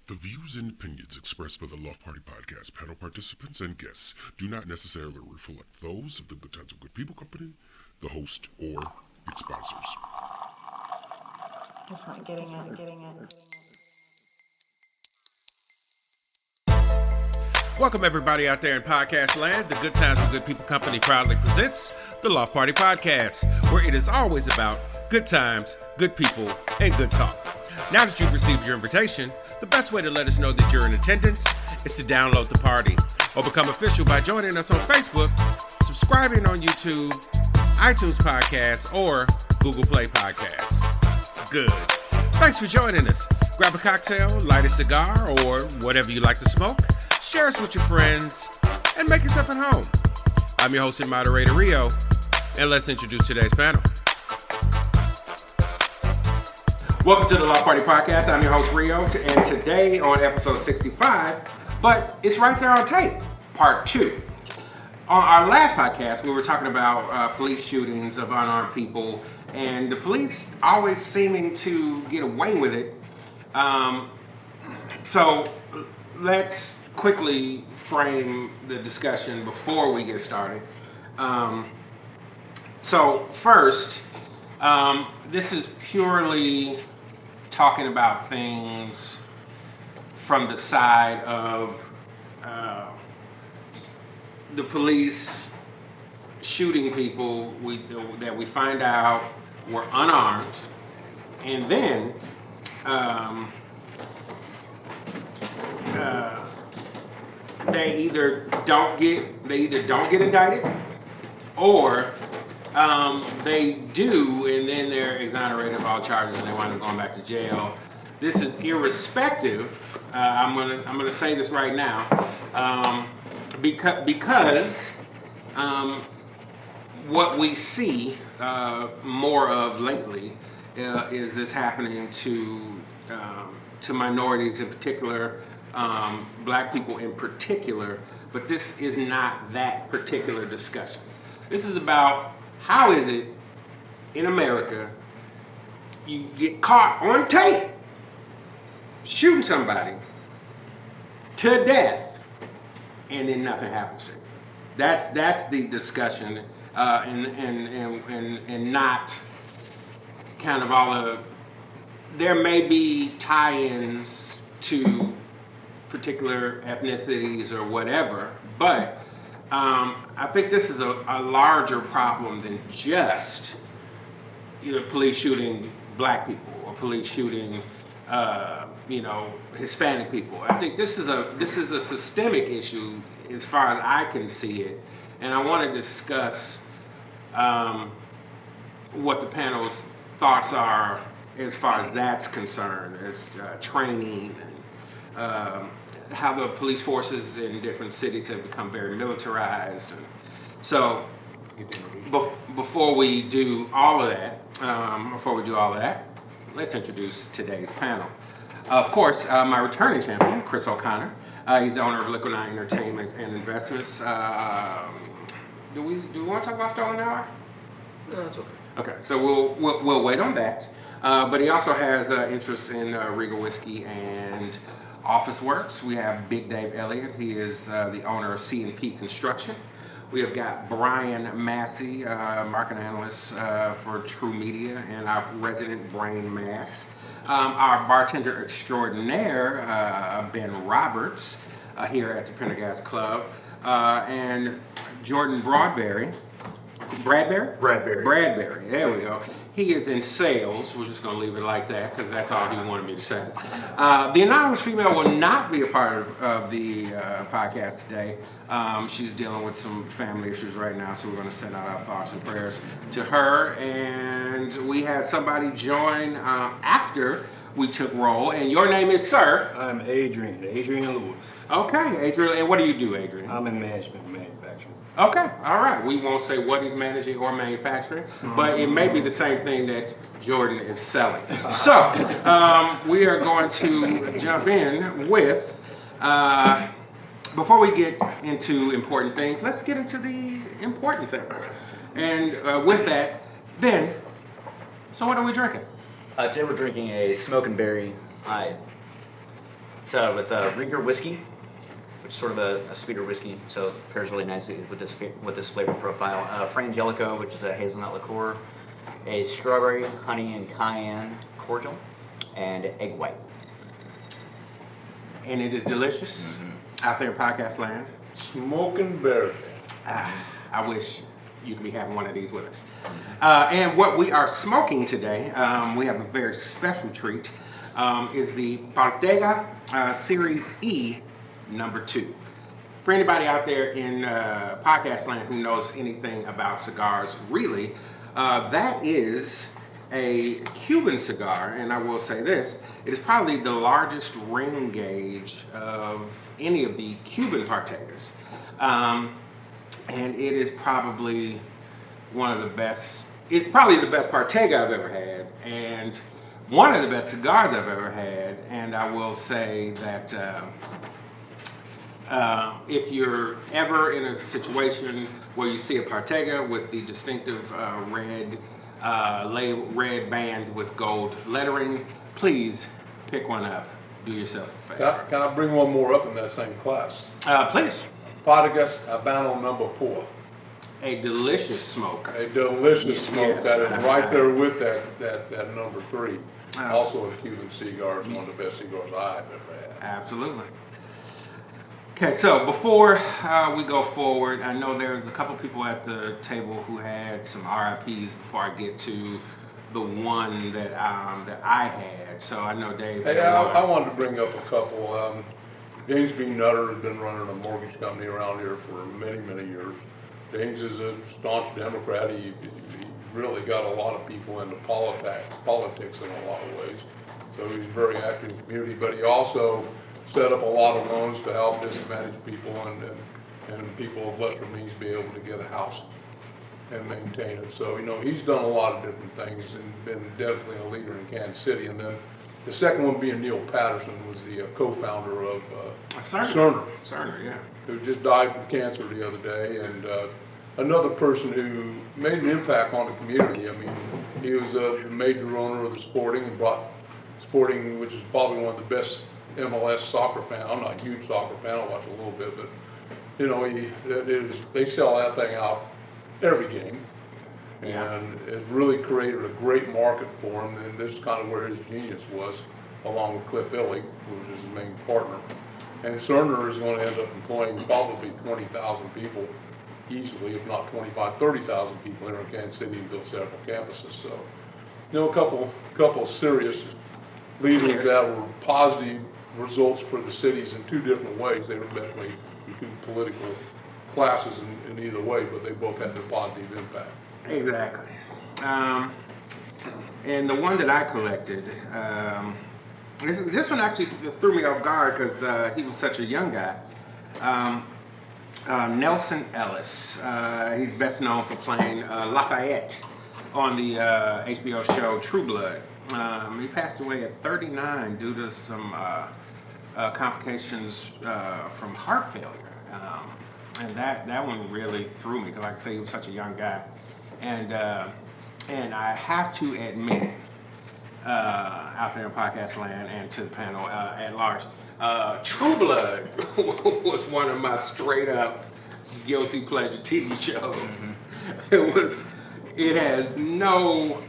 The views and opinions expressed by the Loft Party Podcast panel participants and guests do not necessarily reflect those of the Good Times with Good People company, the host, or its sponsors. It's not getting in. Welcome everybody out there in podcast land. The Good Times with Good People company proudly presents the Loft Party Podcast, where it is always about good times, good people, and good talk. Now that you've received your invitation, the best way to let us know that you're in attendance is to download the party or become official by joining us on Facebook, subscribing on YouTube, iTunes Podcasts, or Google Play Podcasts. Good. Thanks for joining us. Grab a cocktail, light a cigar, or whatever you like to smoke. Share us with your friends, and make yourself at home. I'm your host and moderator, Rio, and let's introduce today's panel. Welcome to the Loft Party Podcast. I'm your host, Rio, and today on episode 65, but it's right there on tape, part 2. On our last podcast, we were talking about police shootings of unarmed people, and the police always seeming to get away with it. So let's quickly frame the discussion before we get started. So first, this is purely talking about things from the side of the police shooting people that we find out were unarmed, and then they either don't get indicted, or they do, and then they're exonerated of all charges, and they wind up going back to jail. This is irrespective. I'm gonna say this right now, because what we see more of lately is this happening to minorities in particular. Black people in particular, but this is not that particular discussion. This is about how is it in America you get caught on tape shooting somebody to death and then nothing happens to you. That's the discussion, and not kind of all of. There may be tie-ins to particular ethnicities or whatever, but I think this is a larger problem than just police shooting black people or police shooting Hispanic people. I think this is a systemic issue as far as I can see it, and I want to discuss what the panel's thoughts are as far as that's concerned, as training and how the police forces in different cities have become very militarized. And so before we do all of that, let's introduce today's panel. Of course, my returning champion, Chris O'Connor. He's the owner of Liquid Nine Entertainment and Investments. Do we want to talk about Stolen Hour? No, that's okay. Okay, so we'll wait on that. But he also has interest in Regal Whiskey and Office Works. We have Big Dave Elliott. He is the owner of C&P Construction. We have got Brian Massey, marketing analyst for True Media, and our resident brain mass. Our bartender extraordinaire, Ben Roberts, here at the PARTAGÁS Club, and Jordan Bradbury, there we go. He is in sales. We're just going to leave it like that because that's all he wanted me to say. The anonymous female will not be a part of the podcast today. She's dealing with some family issues right now, so we're going to send out our thoughts and prayers to her. And we had somebody join after we took roll. And your name is, sir? I'm Adrian Lewis. Okay, Adrian. And what do you do, Adrian? I'm in management and manufacturing. Okay, all right. We won't say what he's managing or manufacturing, but it may be the same thing that Jordan is selling. So, we are going to jump in with, before we get into important things, let's get into the important things. And with that, Ben, so what are we drinking? Today we're drinking a Smoke and Berry. It's with Rieger whiskey, which is sort of a sweeter whiskey, so it pairs really nicely with this flavor profile. Frangelico, which is a hazelnut liqueur, a strawberry, honey, and cayenne cordial, and egg white. And it is delicious out there in podcast land. Smoking berry. I wish you could be having one of these with us. And what we are smoking today, we have a very special treat, is the PARTAGÁS Serie E No. 2. For anybody out there in podcast land who knows anything about cigars, really, that is a Cuban cigar, and I will say this, it is probably the largest ring gauge of any of the Cuban Partagas. And it is probably one of the best, it's probably the best Partaga I've ever had, and one of the best cigars I've ever had. And I will say that if you're ever in a situation where you see a Partaga with the distinctive red band with gold lettering, please pick one up. Do yourself a favor. Can I bring one more up in that same class? Please. PARTAGÁS Habano No. 4. A delicious smoke. A delicious smoke Yes. that is right there with that number 3. Also a Cuban cigar. It's one of the best cigars I've ever had. Absolutely. Okay, so before we go forward, I know there's a couple people at the table who had some RIPs before I get to the one that I had. So I know Dave. Hey, had one. I wanted to bring up a couple. James B. Nutter has been running a mortgage company around here for many, many years. James is a staunch Democrat. He really got a lot of people into politics in a lot of ways. So he's very active in the community, but he also set up a lot of loans to help disadvantaged people and people of lesser means be able to get a house and maintain it. So, he's done a lot of different things and been definitely a leader in Kansas City. And then the second one being Neil Patterson was the co-founder of Cerner, yeah. who just died from cancer the other day, and another person who made an impact on the community. I mean, he was a major owner of the Sporting and brought Sporting, which is probably one of the best MLS soccer fan. I'm not a huge soccer fan. I watch a little bit, but they sell that thing out every game, and it really created a great market for him. And this is kind of where his genius was, along with Cliff Illig, who was his main partner. And Cerner is going to end up employing probably 20,000 people easily, if not 25, 30,000 people here in Kansas City, and built several campuses. So, a couple serious leaders that were positive results for the cities in two different ways. They were definitely two political classes in either way, but they both had their positive impact. Exactly. And the one that I collected, this one actually threw me off guard because he was such a young guy. Nelson Ellis. He's best known for playing Lafayette on the HBO show True Blood. He passed away at 39 due to some complications from heart failure. And that one really threw me because, like I say, he was such a young guy. And I have to admit, out there in podcast land and to the panel at large, True Blood was one of my straight up guilty pleasure TV shows. It has no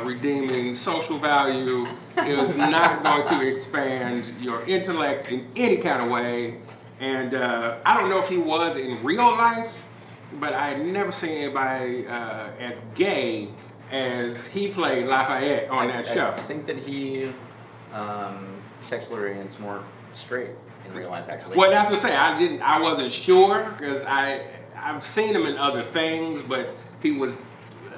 redeeming social value. It was not going to expand your intellect in any kind of way. And I don't know if he was in real life, but I had never seen anybody as gay as he played Lafayette on that show. I think that he sexually orients more straight in real life, actually. Well, that's what I say. I wasn't sure because I've seen him in other things, but he was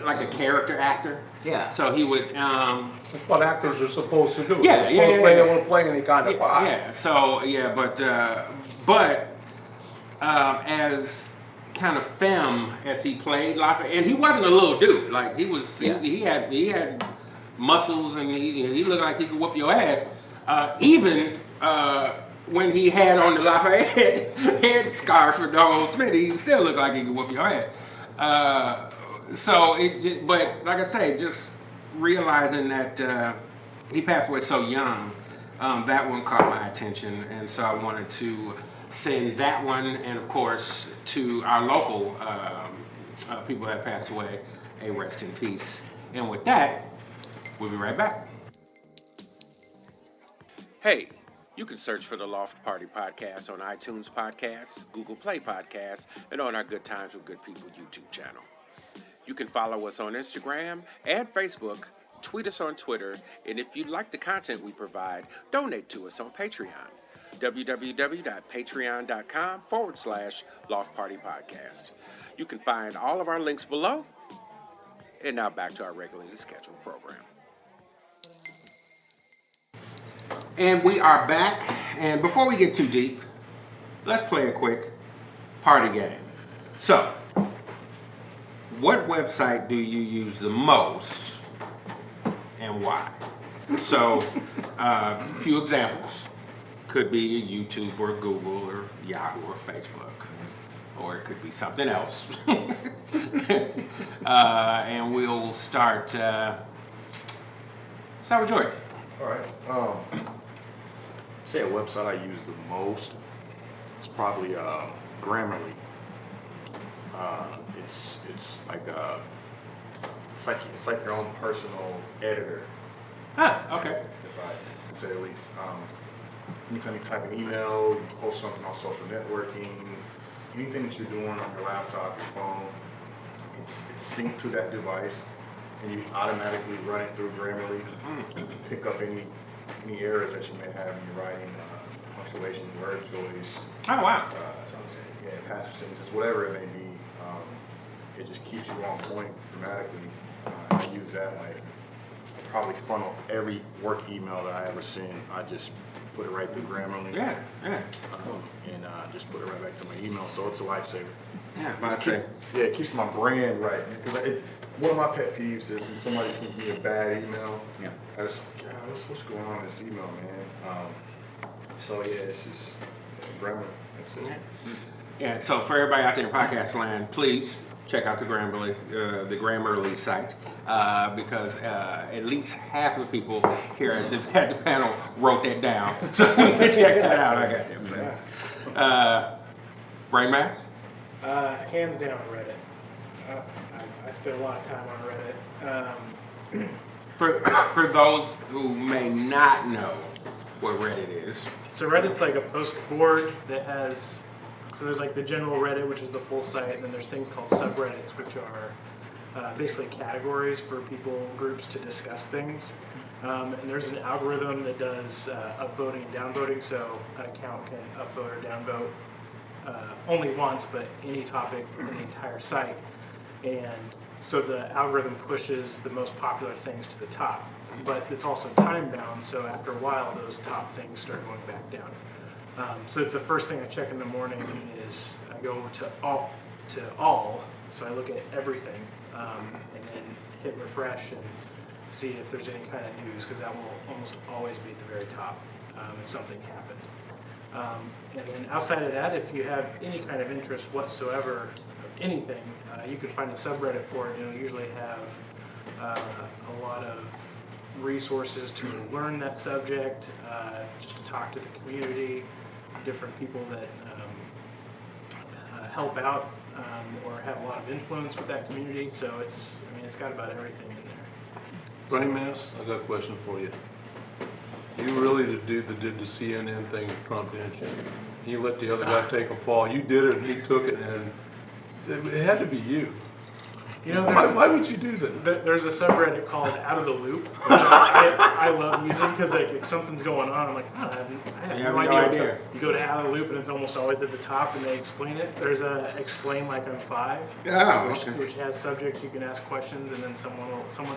like a character actor. Yeah. So he would. That's what actors are supposed to do. Yeah, They're supposed to be able to play any kind of part. Yeah. So yeah, but as kind of femme as he played Lafayette, and he wasn't a little dude. Like he was. Yeah. He had muscles, and he looked like he could whoop your ass. Even when he had on the Lafayette head scarf for Doggone Smith, he still looked like he could whoop your ass. But like I say, just realizing that he passed away so young, That one caught my attention, and so I wanted to send that one, and of course, to our local people that passed away, a rest in peace. And with that, we'll be right back. Hey, you can search for the Loft Party Podcast on iTunes Podcasts, Google Play Podcasts, and on our Good Times with Good People YouTube channel. You can follow us on Instagram and Facebook, tweet us on Twitter, and if you like the content we provide, donate to us on Patreon. www.patreon.com/Loft Party Podcast. You can find all of our links below. And now back to our regularly scheduled program. And we are back. And before we get too deep, let's play a quick party game. So, what website do you use the most and why? So, a few examples. Could be YouTube or Google or Yahoo or Facebook. Or it could be something else. And we'll start with Jordan. All right. Say a website I use the most. It's probably Grammarly. It's like your own personal editor. Okay. If I can say at least. Anytime you type an email, you post something on social networking, anything that you're doing on your laptop, your phone, it's synced to that device, and you automatically run it through Grammarly to pick up any errors that you may have in your writing, punctuation, word choice. Oh, wow. Passive sentences, whatever it may be. It just keeps you on point grammatically. I use that I probably funnel every work email that I ever send. I just put it right through Grammarly. Yeah. And just put it right back to my email, so it's a lifesaver. Yeah, It keeps my brand right. Because one of my pet peeves is when somebody sends me a bad email. Yeah. I just like, God, what's going on in this email, man? It's just Grammarly. That's it. Yeah, so for everybody out there in podcast land, please check out the Grammarly site because at least half of the people here at the panel wrote that down. So we can check that out. I got them saying. Brain Mass? Hands down, Reddit. I spend a lot of time on Reddit. For those who may not know what Reddit is. So Reddit's like a post board that has, so there's like the general Reddit, which is the full site, and then there's things called subreddits, which are basically categories for groups to discuss things. And there's an algorithm that does upvoting and downvoting, so an account can upvote or downvote only once, but any topic in the entire site. And so the algorithm pushes the most popular things to the top, but it's also time bound, so after a while those top things start going back down. So it's the first thing I check in the morning is I go to all, so I look at everything, and then hit refresh and see if there's any kind of news, because that will almost always be at the very top if something happened. And then outside of that, if you have any kind of interest whatsoever of anything, you can find a subreddit for it. It'll usually have a lot of resources to learn that subject, just to talk to the community, different people that help out or have a lot of influence with that community. So it's got about everything in there. Brain Mass, I got a question for you. You really the dude that did the CNN thing with Trump, didn't you? You let the other guy take a fall. You did it, and he took it, and it had to be you. You know, Why would you do that? There's a subreddit called Out of the Loop, which I love using, because like if something's going on, I'm like, I have no idea. You go to Out of the Loop and it's almost always at the top, and they explain it. There's a Explain Like I'm 5, which has subjects you can ask questions, and then someone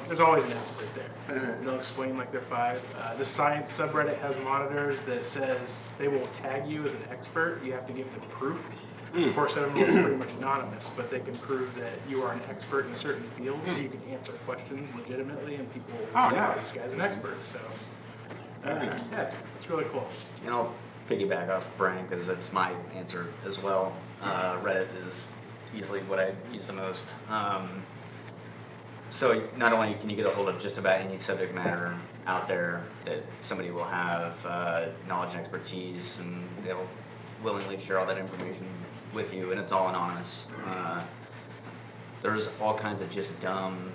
there's always an expert there. And they'll explain like they're 5. The Science subreddit has monitors that says they will tag you as an expert. You have to give them proof. Of course, everyone's pretty much anonymous, but they can prove that you are an expert in a certain field, so you can answer questions legitimately, and people will say, nice. this guy's an expert. So, yeah, it's really cool. And I'll piggyback off Brian because that's my answer as well. Reddit is easily what I use the most. So not only can you get a hold of just about any subject matter out there that somebody will have knowledge and expertise, and they'll willingly share all that information with you, and it's all anonymous. There's all kinds of just dumb.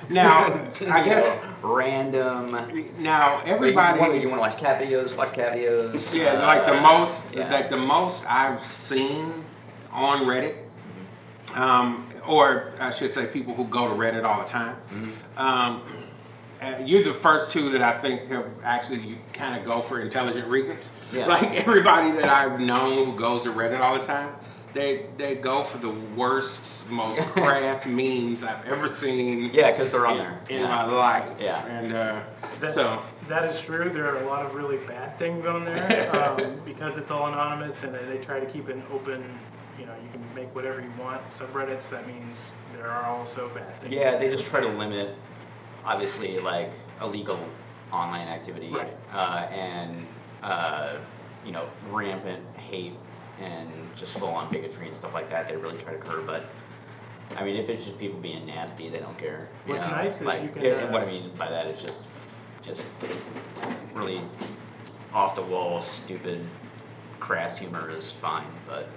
Now, I guess random. now everybody. You want to watch cat videos? Watch cat videos. Yeah, like the most I've seen on Reddit, or I should say, people who go to Reddit all the time. You're the first two that I think have actually kind of go for intelligent reasons. Yeah. Like everybody that I've known who goes to Reddit all the time, they go for the worst, most crass memes I've ever seen. Yeah, because they're on there in my life. Yeah. And That is true. There are a lot of really bad things on there because it's all anonymous, and they try to keep an open. You know, you can make whatever you want. Subreddits. That means there are also bad things. Yeah, they just try to limit, obviously, like illegal online activity, Right. And rampant hate and just full-on bigotry and stuff like that. They really try to curb, but I mean, if it's just people being nasty, they don't care. What's nice is you can. And what I mean by that is just really off-the-wall, stupid, crass humor is fine, but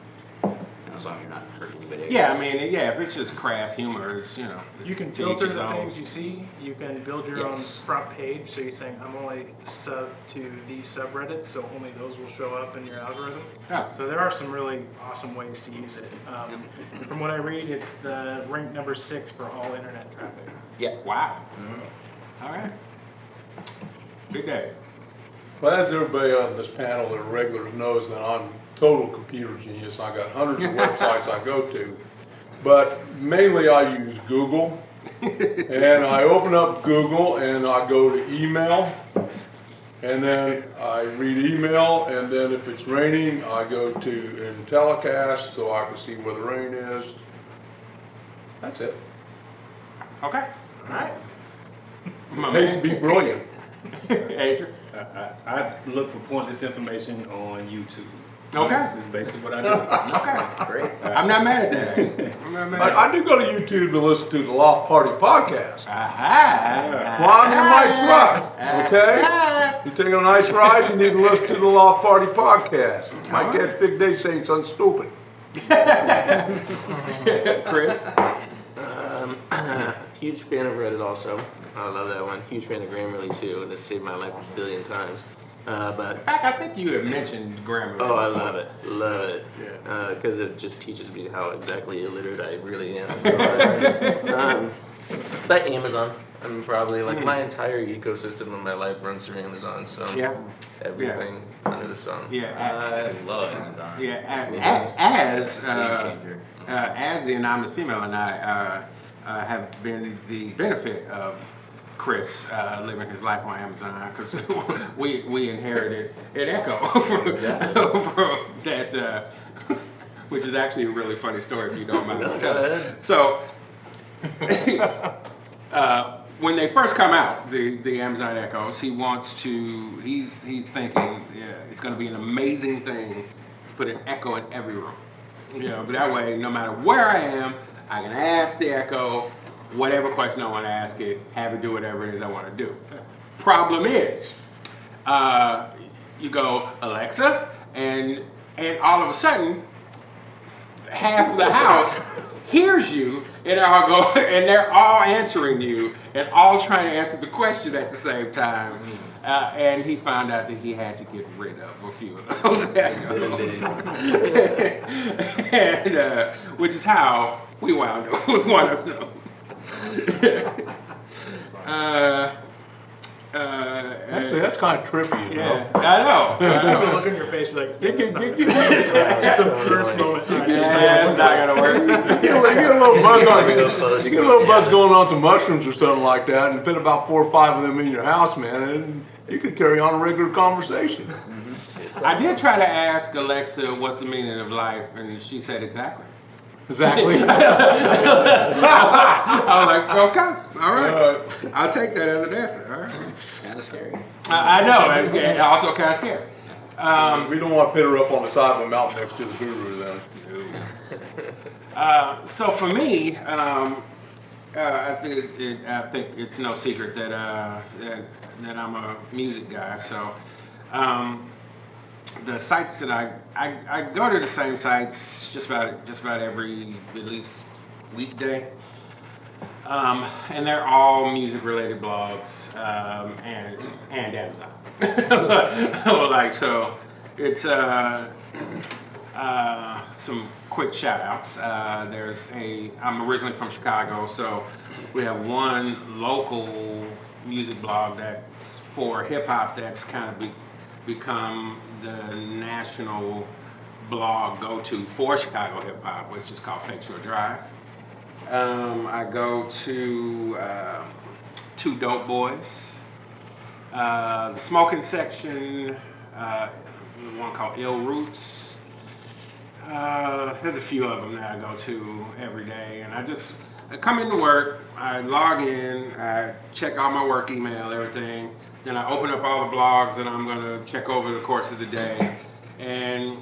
as long as you're not hurting anybody. yeah, I mean, if it's just crass humor, it's, You can to each filter his the own. things you see. You can build your Yes. own front page. So you're saying, I'm only sub to these subreddits, so only those will show up in your algorithm. Yeah. So there are some really awesome ways to use it. From what I read, it's the ranked number 6 for all internet traffic. Yeah. Wow. All right. Big Dave. Well, as everybody on this panel that are regulars knows, that I'm total computer genius. I got hundreds of websites I go to, but mainly I use Google. And I open up Google and I go to email, and then I read email, and then if it's raining, I go to IntelliCast so I can see where the rain is. That's it. Okay. All right. Pays to be brilliant. Adrian. I look for pointless information on YouTube. Okay. This is basically what I do. Okay. Great. I'm not mad at that. I'm not mad at that. I do go to YouTube to listen to the Loft Party Podcast. Aha. Well, I'm in my truck, okay? You take a nice ride, you need to listen to the Loft Party Podcast. Might catch Big Dave saying something stupid. Chris. Huge fan of Reddit also. I love that one. Huge fan of Grammarly too, and it's saved my life a billion times. But In fact, I think you had mentioned Grammarly. oh, I before. love it, because it just teaches me how exactly illiterate I really am. But Amazon, I'm probably like my entire ecosystem of my life runs through Amazon. So Yeah. everything under the sun. Yeah. I love Amazon. As the anonymous female and I have been the benefit of Chris living his life on Amazon, because we inherited an Echo from that, which is actually a really funny story if you don't mind me telling. So when they first come out, the Amazon Echoes, he's thinking, it's going to be an amazing thing to put an Echo in every room. But that way, no matter where I am, I can ask the Echo whatever question I want to ask it, have it do whatever it is I want to do. Problem is, you go, Alexa, and all of a sudden, half of the house hears you, and I'll go, and they're all answering you, and all trying to answer the question at the same time. And he found out that he had to get rid of a few of those Echoes. And, which is how we wound up with one of them. Actually, that's kind of trippy, you know? I know. The look on your face, you're like, It yeah, can that's not get right. Just the first moment. All right, It's not gonna work. you get a little buzz on Go close. you get a little buzz going on some mushrooms or something like that, and put about 4 or 5 of them in your house, man, and you could carry on a regular conversation. I did try to ask Alexa what's the meaning of life, and she said exactly. Exactly. I was like, okay, all right. I'll take that as an answer. All right. Kind of scary. I know, and also kind of scary. We don't want to pit her up on the side of a mountain next to the guru then. So for me, I think it's no secret that that I'm a music guy. So the sites that I go to the same sites just about every at least weekday, and they're all music related blogs and Amazon. Like so, it's some quick shout outs. I'm originally from Chicago, so we have one local music blog that's for hip hop that's kind of become the national blog go-to for Chicago hip hop, which is called Fake Shore Drive. I go to Two Dope Boys, the smoking section, one called Ill Roots. There's a few of them that I go to every day, and I come into work, I log in, I check all my work email, everything, then I open up all the blogs that I'm going to check over the course of the day, and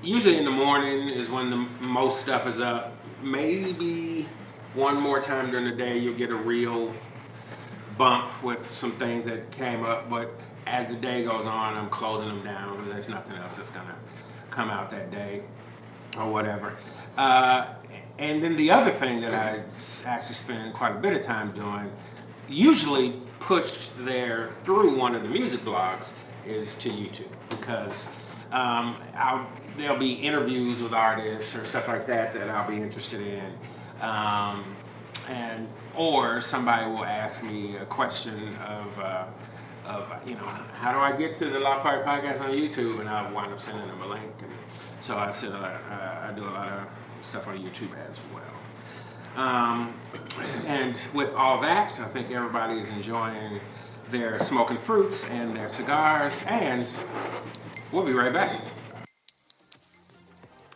usually in the morning is when the most stuff is up. Maybe one more time during the day you'll get a real bump with some things that came up, but as the day goes on, I'm closing them down because there's nothing else that's going to come out that day or whatever. And then the other thing that I actually spend quite a bit of time doing, usually pushed there through one of the music blogs, is to YouTube, because there'll be interviews with artists or stuff like that I'll be interested in, or somebody will ask me a question of how do I get to the Loft Party Podcast on YouTube, and I'll wind up sending them a link. And so I do a lot of stuff on YouTube as well. And with all that, I think everybody is enjoying their smoking fruits and their cigars, and we'll be right back.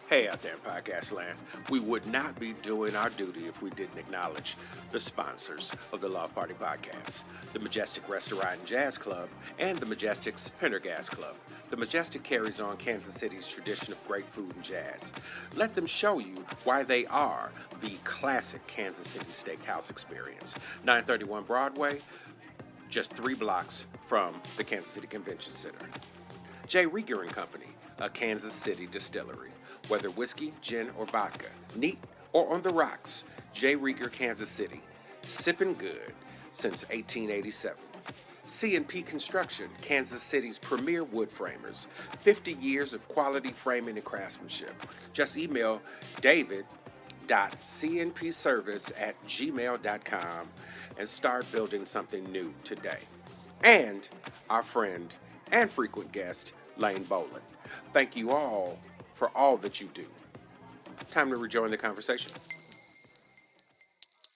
Hey out there in podcast land, we would not be doing our duty if we didn't acknowledge the sponsors of the Loft Party Podcast, the Majestic Restaurant and Jazz Club, and the Majestic's Pendergast Club. The Majestic carries on Kansas City's tradition of great food and jazz. Let them show you why they are the classic Kansas City steakhouse experience. 931 Broadway, just 3 blocks from the Kansas City Convention Center. J. Rieger and Company, a Kansas City distillery. Whether whiskey, gin, or vodka, neat or on the rocks, J. Rieger, Kansas City, sipping good since 1887. C&P Construction, Kansas City's premier wood framers, 50 years of quality framing and craftsmanship. Just email david.cnpservice@gmail.com and start building something new today. And our friend and frequent guest, Lane Boland. Thank you all for all that you do. Time to rejoin the conversation.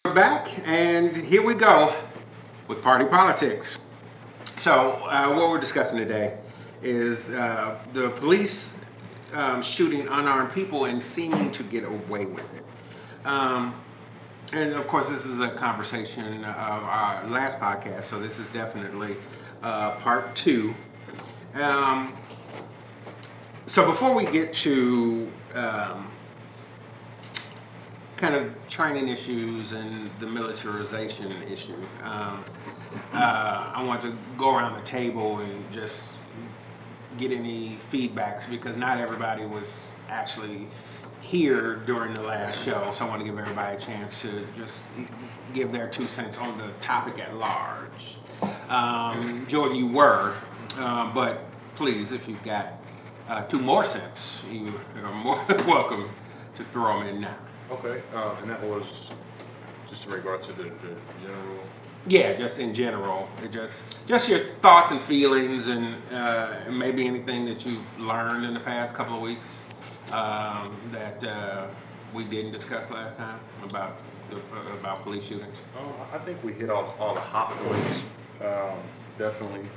We're back, and here we go with party politics. So what we're discussing today is the police shooting unarmed people and seeming to get away with it. And of course, this is a conversation of our last podcast, so this is definitely part 2. So before we get to kind of training issues and the militarization issue, I want to go around the table and just get any feedbacks, because not everybody was actually here during the last show, so I want to give everybody a chance to just give their 2 cents on the topic at large. Jordan, you were, but please, if you've got 2 more cents, you are more than welcome to throw them in now. Okay, and that was just in regard to the general. Yeah, just in general, just your thoughts and feelings, and maybe anything that you've learned in the past couple of weeks that we didn't discuss last time about police shootings. I think we hit all the hot points. Definitely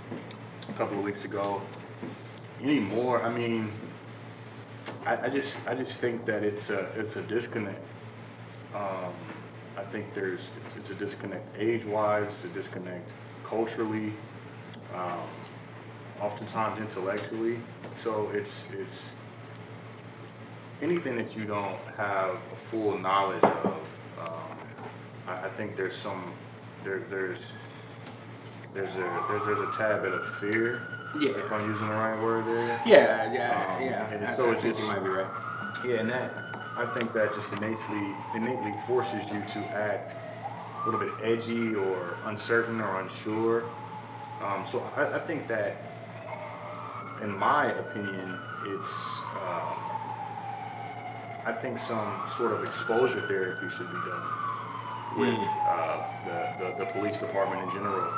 a couple of weeks ago. Any more? I mean, I just think that it's a disconnect. I think it's a disconnect age-wise. It's a disconnect culturally. Oftentimes intellectually. So it's anything that you don't have a full knowledge of. I think there's some there's a tad bit of fear. Yeah. If I'm using the right word there. Yeah. And so I it's think just, you might be right. yeah, and that I think that just innately forces you to act a little bit edgy or uncertain or unsure. So I think that, in my opinion, it's I think some sort of exposure therapy should be done with the police department in general.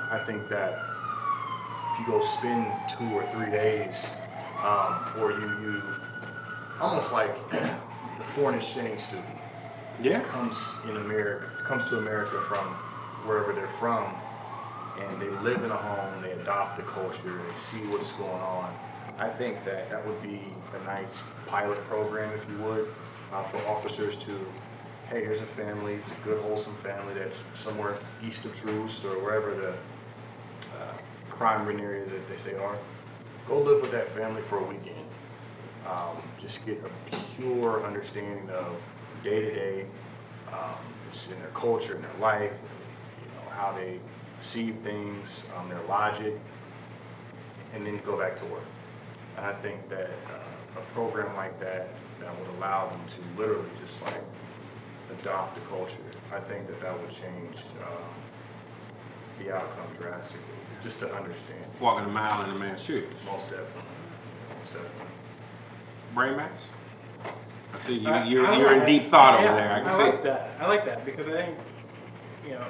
I think that if you go spend 2 or 3 days, or you almost like the foreign exchange student comes to America from wherever they're from, and they live in a home, they adopt the culture, they see what's going on. I think that would be a nice pilot program, if you would, for officers to, hey, here's a family, it's a good, wholesome family that's somewhere east of Troost or wherever the crime-ridden areas that they say are. Go live with that family for a weekend. Just get a pure understanding of day-to-day, just in their culture, in their life, how they perceive things, their logic, and then go back to work. And I think that a program like that would allow them to literally just like adopt the culture. I think that would change the outcome drastically, just to understand. Walking a mile in a man's shoes. Most definitely. Most definitely. Brain mass? I see you're in deep thought over there. I can see. like that. I like that because I think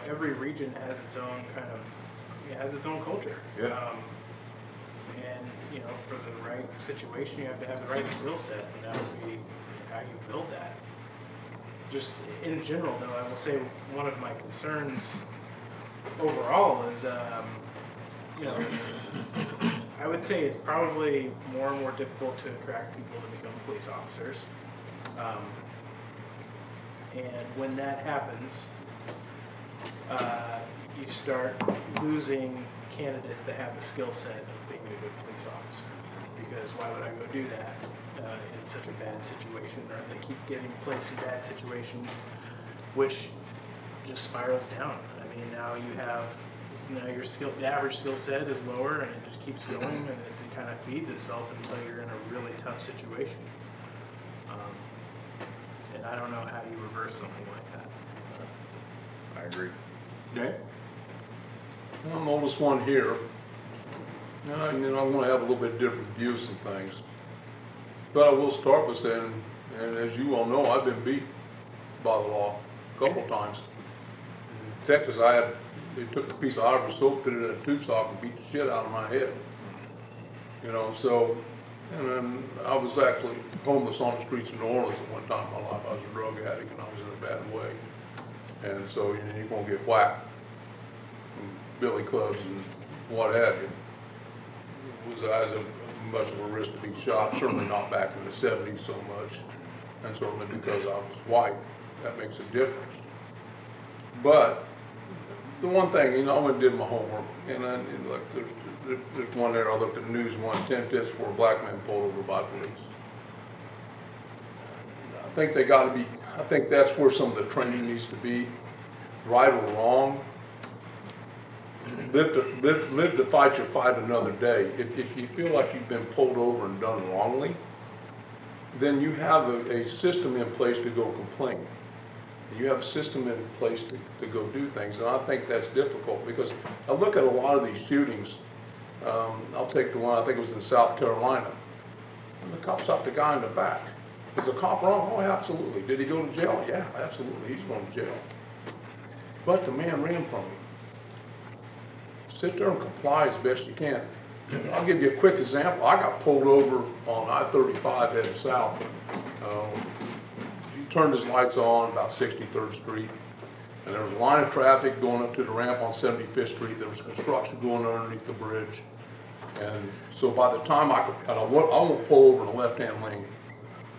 every region has its own kind of has its own culture. Yeah. And for the right situation, you have to have the right skill set, and that would be how you build that. Just in general, though, I will say one of my concerns overall is, I would say it's probably more and more difficult to attract people to become police officers. And when that happens, you start losing candidates that have the skill set of being a good police officer. Because why would I go do that in such a bad situation? Or they keep getting placed in bad situations, which just spirals down. I mean, now you have, the average skill set is lower, and it just keeps going, and it kind of feeds itself until you're in a really tough situation. And I don't know how you reverse something like that. I agree. Dave? I'm the oldest one here. And I want to have a little bit different views on things. But I will start with saying, and as you all know, I've been beat by the law a couple of times. In Texas, they took a piece of ivory soap, put it in a tube sock, and beat the shit out of my head. And then I was actually homeless on the streets of New Orleans at one time in my life. I was a drug addict and I was in a bad way. And so you're going to get whacked from billy clubs and what have you. Was as much of a risk to be shot, certainly not back in the 70s so much, and certainly because I was white, that makes a difference. But the one thing, I went and did my homework, and look, there's one there, I looked at the news, 10 deaths for a black man pulled over by police. I think that's where some of the training needs to be, right or wrong. Live to fight your fight another day. If you feel like you've been pulled over and done wrongly, then you have a system in place to go complain. You have a system in place to go do things, and I think that's difficult because I look at a lot of these shootings. I'll take the one, I think it was in South Carolina, and the cop shot the guy in the back. Is the cop wrong? Oh, absolutely. Did he go to jail? Yeah, absolutely. He's going to jail. But the man ran from me. Sit there and comply as best you can. I'll give you a quick example. I got pulled over on I-35 heading south. He turned his lights on about 63rd Street, and there was a line of traffic going up to the ramp on 75th Street. There was construction going underneath the bridge. And so by the time I won't pull over in the left-hand lane.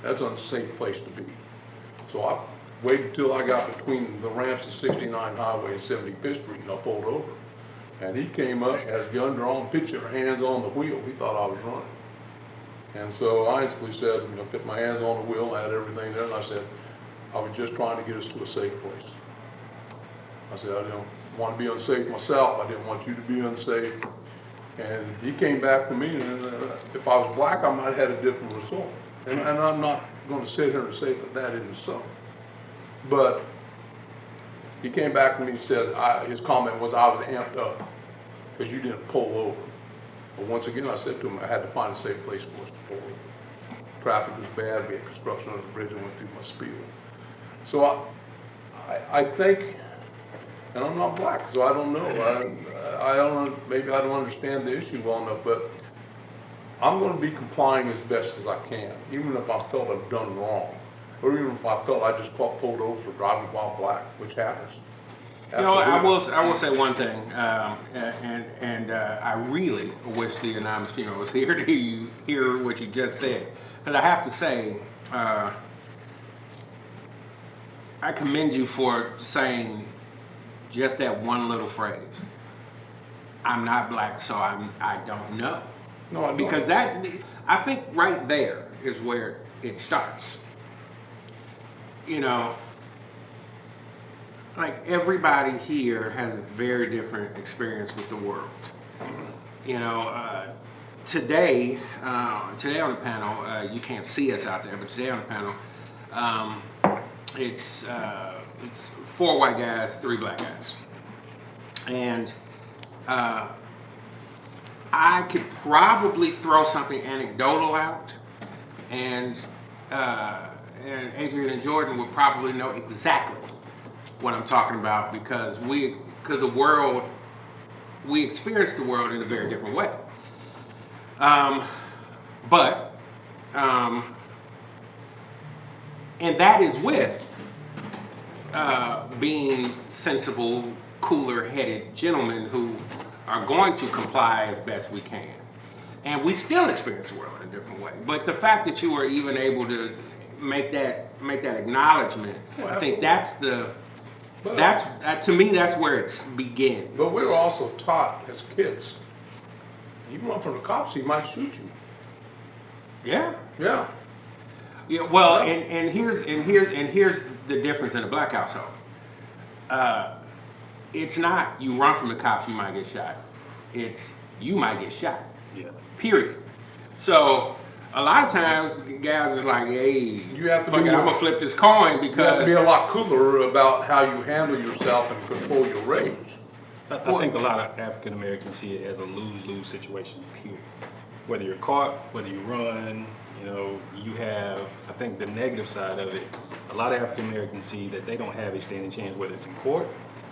That's an unsafe place to be. So I waited until I got between the ramps of 69 Highway and 75th Street, and I pulled over. And he came up, has his gun drawn, put your hands on the wheel. He thought I was running. And so I instantly said, put my hands on the wheel, I had everything there, and I said, I was just trying to get us to a safe place. I said, I didn't want to be unsafe myself. I didn't want you to be unsafe. And he came back to me, and if I was black, I might have had a different result. And I'm not going to sit here and say that that isn't so. But he came back to me and said, his comment was, I was amped up because you didn't pull over. But once again, I said to him, I had to find a safe place for us to pull over. Traffic was bad, we had construction on the bridge, and went through my spiel. So I think, and I'm not black, so I don't know. I don't, maybe I don't understand the issue well enough, but I'm going to be complying as best as I can, even if I felt I've done wrong, or even if I felt I just got pulled over for driving while black, which happens. You know, I will say one thing, and I really wish the anonymous female was here to hear what you just said, because I have to say, I commend you for saying just that one little phrase. I'm not black, so I don't know. No, I don't. Because that, I think right there is where it starts. You know, like everybody here has a very different experience with the world. You know, today on the panel, you can't see us out there, but today on the panel, it's 4 white guys, 3 black guys. And I could probably throw something anecdotal out, and Adrian and Jordan would probably know exactly what I'm talking about because the world, we experience the world in a very different way. And that is with being sensible, cooler-headed gentlemen who are going to comply as best we can. And we still experience the world in a different way. But the fact that you were even able to make that acknowledgement, well, I think that's to me, that's where it begins. But we were also taught as kids, you run from the cops, he might shoot you. Yeah. Yeah. Yeah. Well, and here's the difference in a black household. It's not you run from the cops, you might get shot. It's you might get shot. Yeah. Period. So a lot of times guys are like, hey, you have to I'm gonna flip this coin because you have to be a lot cooler about how you handle yourself and control your rage. I think a lot of African Americans see it as a lose-lose situation, period. Whether you're caught, whether you run, you know, you have, I think the negative side of it, a lot of African Americans see that they don't have a standing chance, whether it's in court,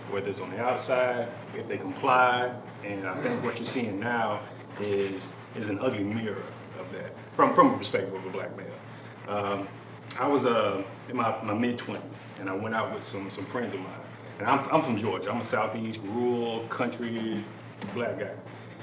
whether it's on the outside, if they comply. And I think what you're seeing now is an ugly mirror of that, from the perspective of a black male. I was in my mid-20s, and I went out with some friends of mine. And I'm from Georgia. I'm a southeast, rural, country, black guy.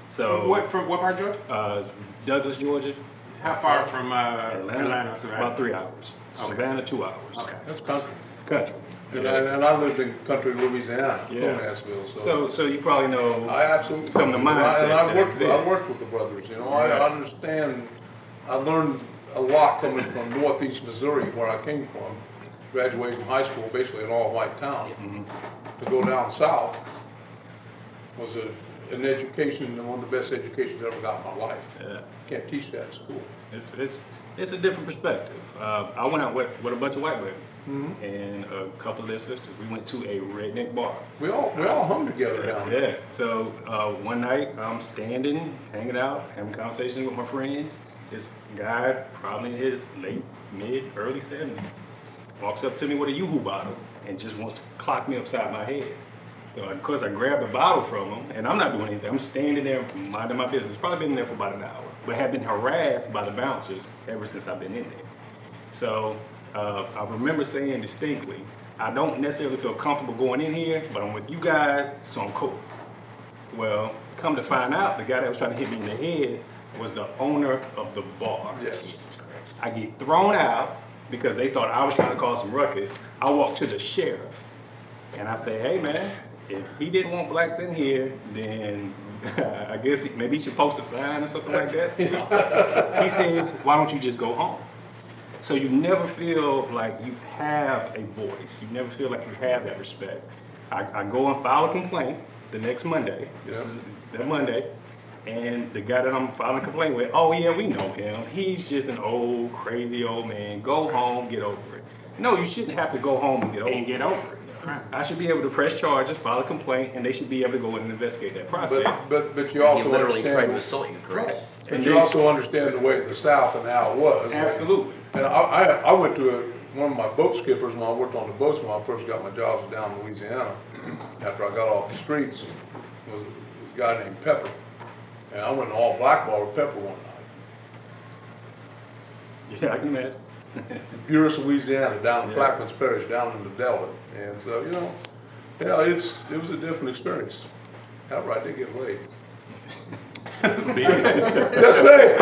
So from what part of Georgia? It's Douglas, Georgia. How far from Atlanta? About 3 hours. Okay. Savannah, 2 hours. Okay. That's country. Country. And I lived in country Louisiana, Yeah. Nashville. So you probably know I absolutely some of the mindset and I that worked exists. with the brothers. You know, Yeah. I understand. I learned a lot coming from Northeast Missouri, where I came from. Graduated from high school, basically an all-white town. Mm-hmm. To go down south was an education, one of the best educations I ever got in my life. Yeah. Can't teach that in school. It's a different perspective. I went out with a bunch of white buddies and a couple of their sisters. We went to a redneck bar. We all hung together down there. Yeah. So one night I'm standing, hanging out, having conversations with my friends. This guy, probably in his early 70s, walks up to me with a Yoo-Hoo bottle and just wants to clock me upside my head. So of course I grabbed the bottle from him, and I'm not doing anything. I'm standing there minding my business. Probably been there for about an hour, but have been harassed by the bouncers ever since I've been in there. So I remember saying distinctly, I don't necessarily feel comfortable going in here, but I'm with you guys, so I'm cool. Well, come to find out, the guy that was trying to hit me in the head was the owner of the bar. Yes. I get thrown out because they thought I was trying to cause some ruckus. I walk to the sheriff and I say, hey man, if he didn't want blacks in here, then I guess maybe he should post a sign or something like that. He says, why don't you just go home? So you never feel like you have a voice. You never feel like you have that respect. I go and file a complaint the next Monday. This is that Monday. And the guy that I'm filing a complaint with, oh yeah, we know him. He's just an old, crazy old man. Go home, get over it. No, you shouldn't have to go home and get over it. I should be able to press charges, file a complaint, and they should be able to go in and investigate that process. But you He also literally tried to understand, assault you, correct? but you also understand the way of the South and how it was. Absolutely. And I went to one of my boat skippers when I worked on the boats when I first got my jobs down in Louisiana. After I got off the streets, was a guy named Pepper. And I went to all black bar with Pepper one night. Yeah, I can imagine. Buras, Louisiana, down in Plaquemines Parish, down in the Delta. And so, you know, it was a different experience. However, I did get laid. Just saying.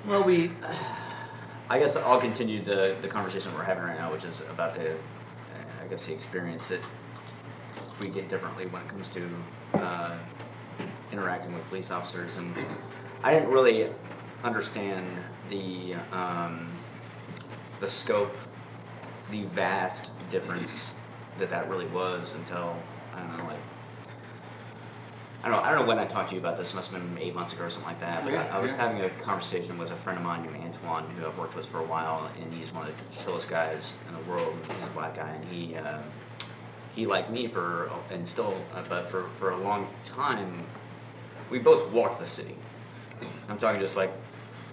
Well, I guess I'll continue the conversation we're having right now, which is about the experience that we get differently when it comes to interacting with police officers. And I didn't really understand the scope, the vast difference that really was until, I don't know when I talked to you about this. It must have been 8 months ago or something like that. But I was having a conversation with a friend of mine named Antoine, who I've worked with for a while, and he's one of the chillest guys in the world. He's a black guy, and he like me but for a long time, we both walked the city. I'm talking just like,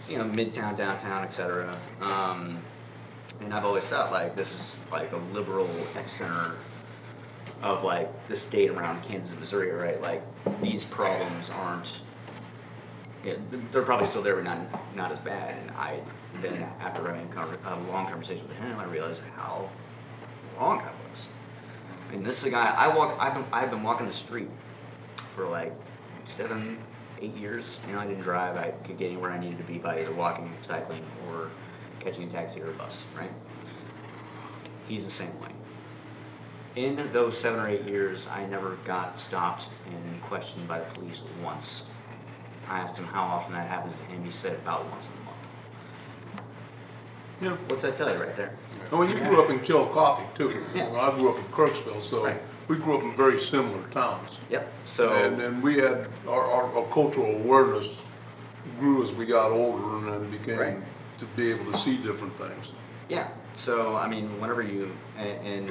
midtown, downtown, etc. And I've always thought like this is like the liberal epicenter of like the state around Kansas and Missouri, right? Like these problems aren't, they're probably still there, but not as bad. And then after having a long conversation with him, I realized how wrong I was. I mean, this is a guy I've been walking the street for like 7-8 years. I didn't drive. I could get anywhere I needed to be by either walking, cycling, or catching a taxi or a bus, right? He's the same way. In those 7 or 8 years, I never got stopped and questioned by the police once. I asked him how often that happens to him. He said about once a month. Yeah. What's that tell you right there? And when you grew up in Chillicothe too, Yeah. I grew up in Kirksville, so Right. we grew up in very similar towns. Yep. So And we had our cultural awareness grew as we got older and then became Right. to be able to see different things. yeah. So I mean, whenever you and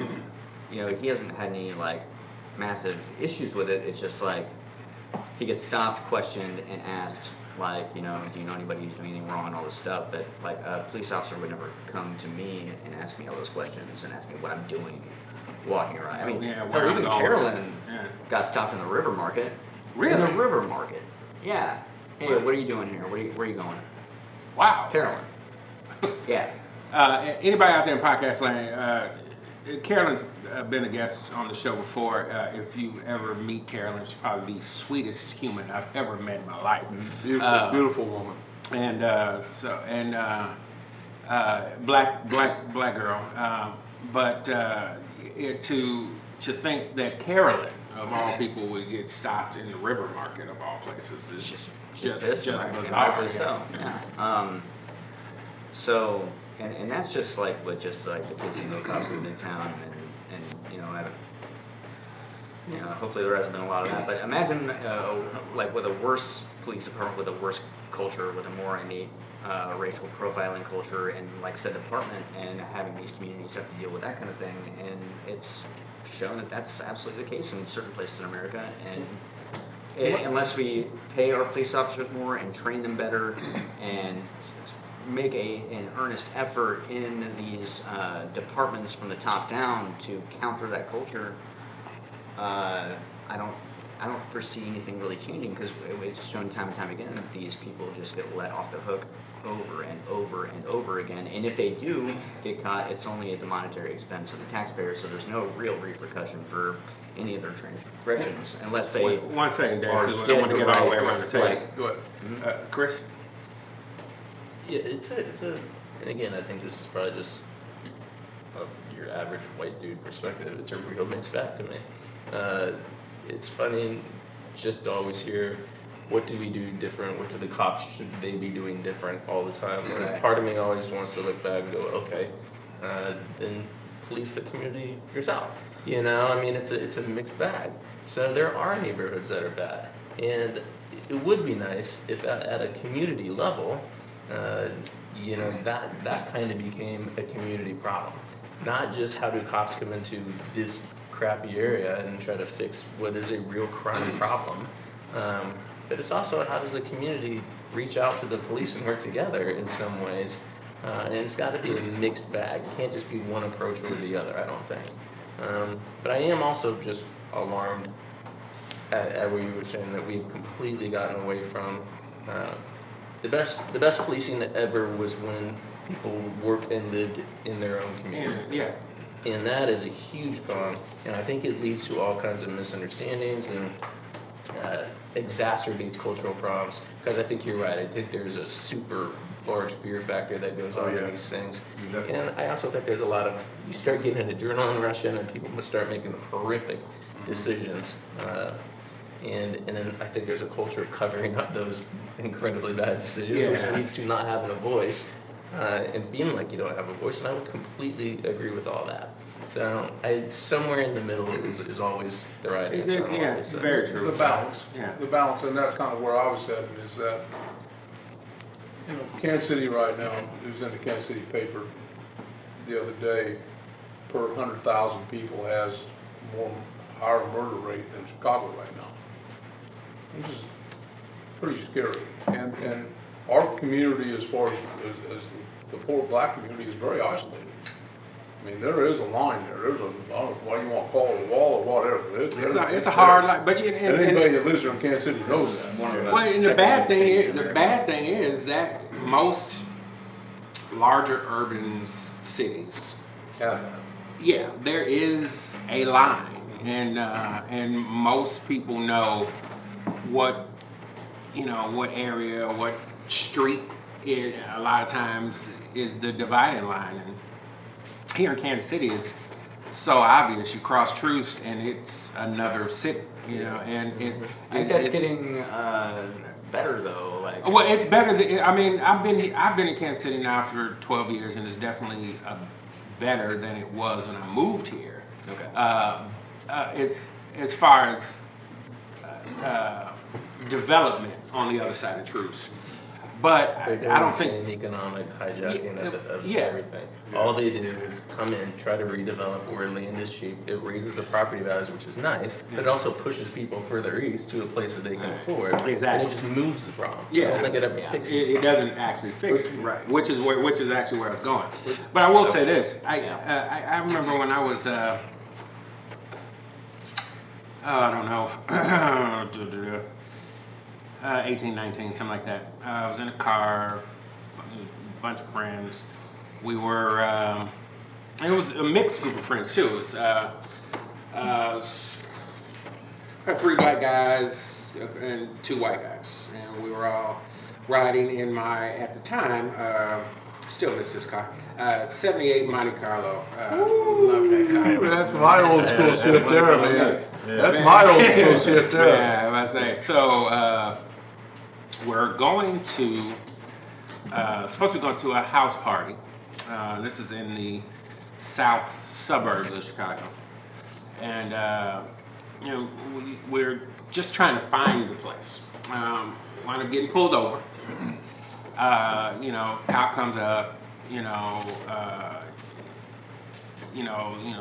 he hasn't had any like massive issues with it. It's just like he gets stopped, questioned, and asked like, do you know anybody who's doing anything wrong and all this stuff. But like a police officer would never come to me and ask me all those questions and ask me what I'm doing walking around. I mean, where even I'm going. Carolyn Yeah. got stopped in the river market. Really? In the river market. Yeah. Hey, what are you doing here? Where are you going? Wow. Carolyn. Yeah. Anybody out there in podcast land, Carolyn's been a guest on the show before. If you ever meet Carolyn, she's probably the sweetest human I've ever met in my life. Beautiful woman. And black girl. But to think that Carolyn, of all people, would get stopped in the river market of all places is just bizarre. So, yeah. So, and that's just like with just like the kids who go cops in Midtown, and hopefully there hasn't been a lot of that. But imagine like with a worse police department, with a worse culture, with a more innate racial profiling culture, and like said department, and having these communities have to deal with that kind of thing. And it's shown that that's absolutely the case in certain places in America. And unless we pay our police officers more and train them better and make an earnest effort in these departments from the top down to counter that culture, I don't foresee anything really changing, because it's shown time and time again that these people just get let off the hook over and over and over again. And if they do get caught, it's only at the monetary expense of the taxpayer, so there's no real repercussion for any of their transgressions, unless they. One second, Dave, are because I want to get all the way around the table. Like, Go ahead. Chris? Yeah, it's a, and again, I think this is probably just your average white dude perspective. It's a real mixed bag to me. It's funny just to always hear, what do we do different? What do the cops, should they be doing different all the time? Right. Part of me always wants to look back and go, okay, then police the community yourself. You know, I mean, it's a mixed bag. So there are neighborhoods that are bad, and it would be nice if at a community level, you know, that kind of became a community problem. Not just how do cops come into this crappy area and try to fix what is a real crime problem, but it's also how does the community reach out to the police and work together in some ways. And it's got to be a mixed bag. It can't just be one approach or the other, I don't think. But I am also just alarmed at what you were saying, that we've completely gotten away from the best policing that ever was when people worked and lived in their own community. Yeah. And that is a huge problem. And I think it leads to all kinds of misunderstandings and exacerbates cultural problems. Because I think you're right. I think there's a super large fear factor that goes on in these things. And I also think there's a lot of, you start getting an adrenaline rush in and people must start making horrific decisions. And then I think there's a culture of covering up those incredibly bad decisions, which leads to not having a voice and feeling like you don't have a voice. And I would completely agree with all that. So somewhere in the middle is always the right answer. Yeah, very true. The balance. Yeah. The balance, and that's kind of where I was headed, is that, you know, Kansas City right now, it was in the Kansas City paper the other day, per 100,000 people has higher murder rate than Chicago right now. Which is pretty scary. And our community, as far as the poor black community, is very isolated. I mean, there is a line there. There's I don't know what you want to call it, a wall or whatever. It's a hard line, but anybody that lives there in Kansas City knows that. Well, and the bad thing is that most larger urban cities, yeah, there is a line, and most people know what area, what street. A lot of times is the dividing line, and here in Kansas City is so obvious. You cross Troost and it's another city, you know, and I think that's getting better though. Like, well, it's better than, I mean, I've been in Kansas City now for 12 years, and it's definitely better than it was when I moved here. Okay. It's as far as development on the other side of Troost. But I don't think economic hijacking of everything. All they do is come in, try to redevelop where land is cheap. It raises the property values, which is nice, but it also pushes people further east to a place that they can afford. Exactly. And it just moves the problem. Yeah. I don't think it ever fixes it doesn't actually fix it, right? Which is actually where I was going. But I will say this: I remember when I was I don't know. 18, 19, something like that. I was in a car, a bunch of friends. We were, it was a mixed group of friends too. It was 3 black guys and 2 white guys. And we were all riding in my, at the time, still is this car, 78 Monte Carlo. Love that car. That's my old school shit there, man. That's my old school shit there. Yeah, I say. So, we're going to, supposed to be going to a house party. This is in the south suburbs of Chicago. And, you know, we're just trying to find the place. Wind up getting pulled over. You know, cop comes up,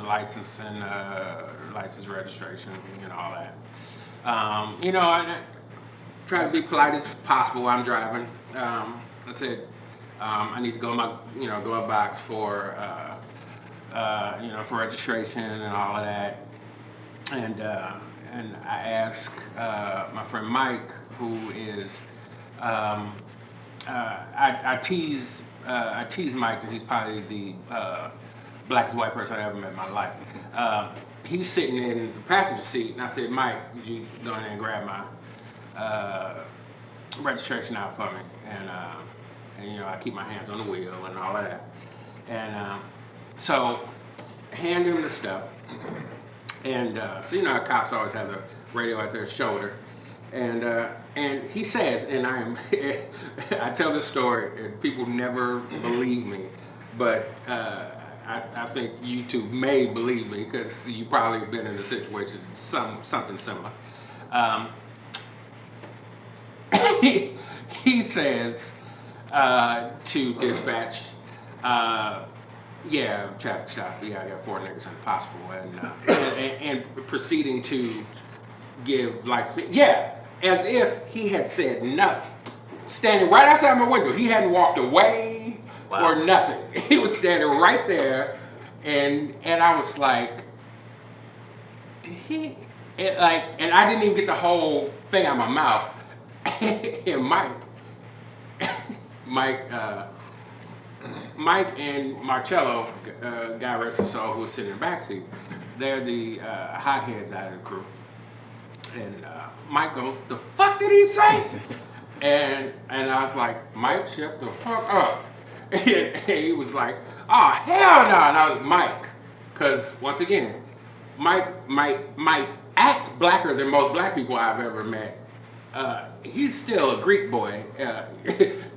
license and license registration, all that. You know, I try to be polite as possible while I'm driving. I said, I need to go in my, glove box for, for registration and all of that. And I asked my friend Mike, who is, I tease Mike that he's probably the blackest white person I ever met in my life. He's sitting in the passenger seat, and I said, Mike, would you go in there and grab my registration out for me? And I keep my hands on the wheel and all of that. And so hand him the stuff. And so how cops always have the radio at their shoulder. And he says, and I tell this story, and people never believe me, but I think you two may believe me because you probably have been in a situation something similar. He says to dispatch, yeah, traffic stop. Yeah, I got 4 niggas under possible, and proceeding to give license. Yeah, as if he had said nothing. Standing right outside my window, he hadn't walked away or nothing. He was standing right there, and I was like, did he? And I didn't even get the whole thing out of my mouth. And Mike and Marcello, God rest his soul, who was sitting in the backseat, they're the hotheads out of the crew. And Mike goes, "The fuck did he say?" and I was like, "Mike, shut the fuck up." And he was like, "Oh, hell no." And I was, "Mike," because once again, Mike might act blacker than most black people I've ever met. He's still a Greek boy.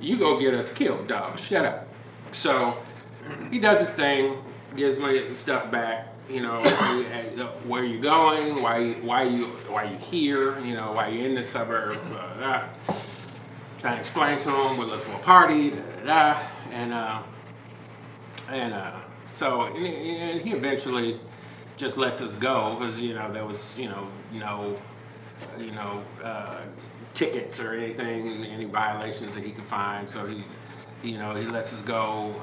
You go get us killed, dog. Shut up. So he does his thing, gives my stuff back. You know, where you going? Why you here? You know, why you in this suburb? Trying to explain to him we're looking for a party. So he eventually just lets us go because there was no tickets or anything, any violations that he could find. So he lets us go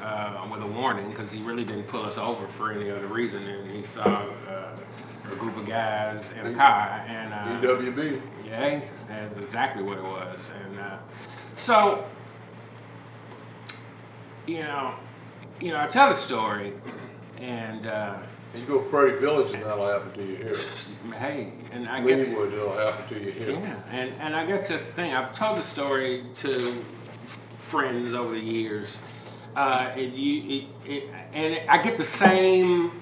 with a warning because he really didn't pull us over for any other reason. And he saw a group of guys in a car and EWB. Yeah, that's exactly what it was. And so I tell the story, and you go to Prairie Village and that'll happen to you here. Hey, and I guess Greenwood, it'll happen to you here. Yeah, and I guess that's the thing. I've told the story to friends over the years, and I get the same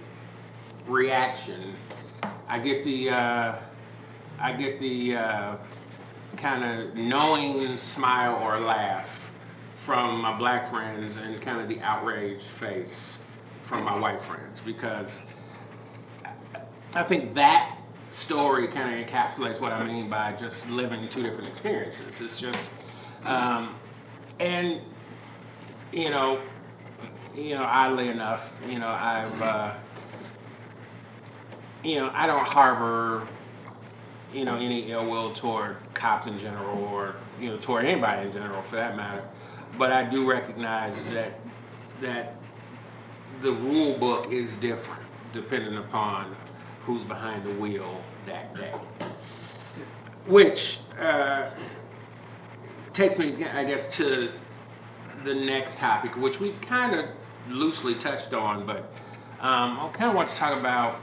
reaction. I get the kind of knowing smile or laugh from my black friends, and kind of the outraged face from my white friends, because I think that story kind of encapsulates what I mean by just living 2 different experiences. It's just, and oddly enough, I've, I don't harbor, any ill will toward cops in general, or toward anybody in general for that matter. But I do recognize that the rule book is different depending upon who's behind the wheel that day. Which takes me, I guess, to the next topic, which we've kind of loosely touched on, but I kind of want to talk about,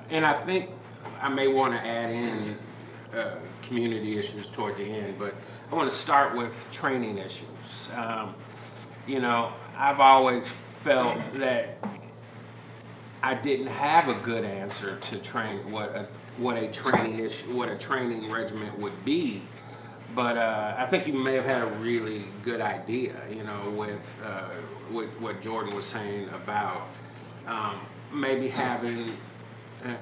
and I think I may want to add in community issues toward the end, but I want to start with training issues. I've always felt that I didn't have a good answer to train what a training regimen would be, but I think you may have had a really good idea, with what Jordan was saying about maybe having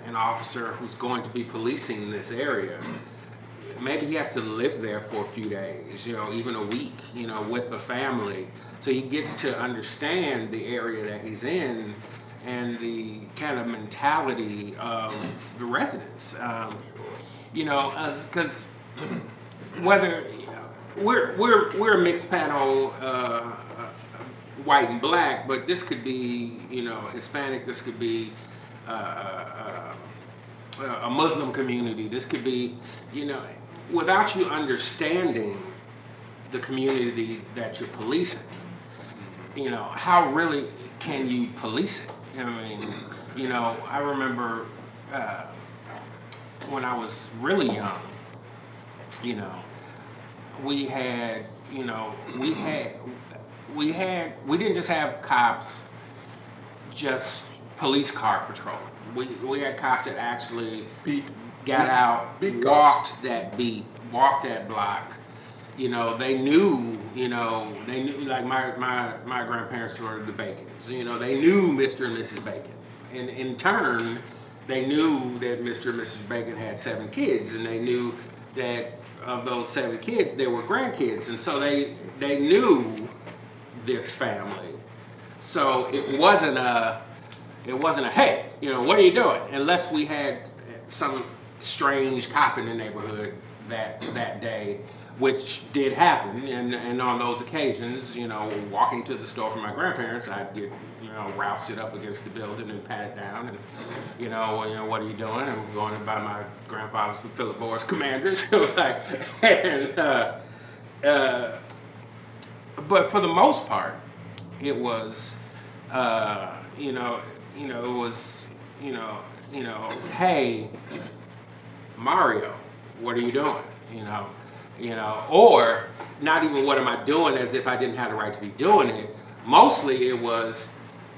an officer who's going to be policing this area. Maybe he has to live there for a few days, even a week, with the family, so he gets to understand the area that he's in and the kind of mentality of the residents. Because whether we're a mixed panel, white and black, but this could be Hispanic, this could be a Muslim community, this could be without you understanding the community that you're policing, how really can you police it? I remember when I was really young, we didn't just have cops, just police car patrol. We had cops that actually got out, walked that block, they knew, like my grandparents were the Bacons. They knew Mr. and Mrs. Bacon. And in turn, they knew that Mr. and Mrs. Bacon had 7 kids, and they knew that of those 7 kids, there were grandkids. And so they knew this family. So it wasn't a, hey, what are you doing? Unless we had some strange cop in the neighborhood that day, which did happen. And on those occasions, walking to the store for my grandparents, I'd get, rousted up against the building and patted down. And, what are you doing? I'm going to buy my grandfather some Philip Morris Commanders. But for the most part, it was, hey, Mario, what are you doing? Or not even what am I doing, as if I didn't have the right to be doing it. Mostly it was,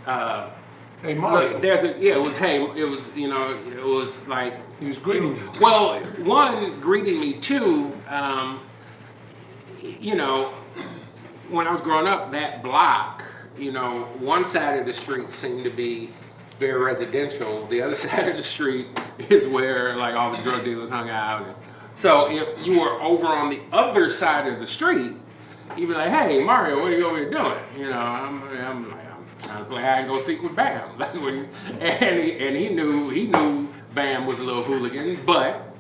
Hey, Mario. look, it was, hey, it was, it was like, He was greeting you. well, one, greeting me, two, when I was growing up, that block, one side of the street seemed to be very residential. The other side of the street is where like all the drug dealers hung out. And so if you were over on the other side of the street, you'd be like, "Hey, Mario, what are you over here doing?" I'm trying to play hide and go seek with Bam. Like, and he knew Bam was a little hooligan, but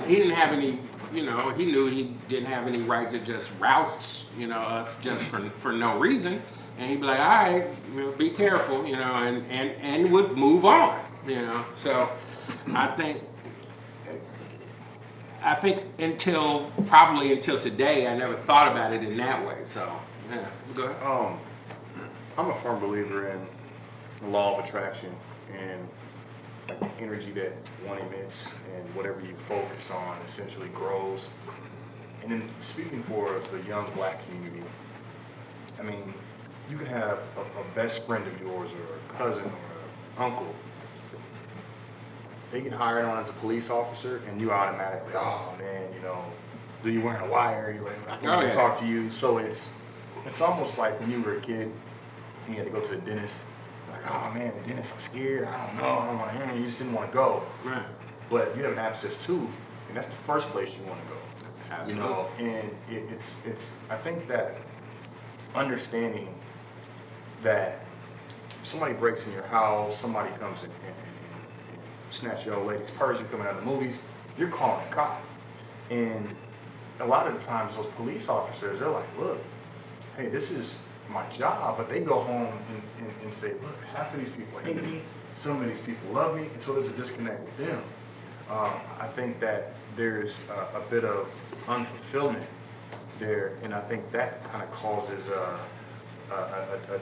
he didn't have any. He knew he didn't have any right to just roust, us just for no reason. And he'd be like, all right, be careful, and would move on, So I think probably until today, I never thought about it in that way. So, yeah, go ahead. I'm a firm believer in the law of attraction and like the energy that one emits and whatever you focus on essentially grows. And then speaking for the young black community, I mean, you can have a best friend of yours or a cousin or an uncle. They get hired on as a police officer and you automatically, oh man, do you wearing a wire? You're like, I can't even talk to you. So it's almost like when you were a kid and you had to go to the dentist. Like, oh man, the dentist, I'm scared. I don't know. I don't want to hear you. You just didn't want to go. Right. But you have an abscessed tooth, and that's the first place you want to go. Absolutely. And it's. I think that understanding that somebody breaks in your house, somebody comes in and snatch your old lady's purse, you're coming out of the movies, you're calling a cop. And a lot of the times those police officers, they're like, look, hey, this is my job, but they go home and say, look, half of these people hate me, some of these people love me, and so there's a disconnect with them. I think that there's a bit of unfulfillment there, and I think that kind of causes a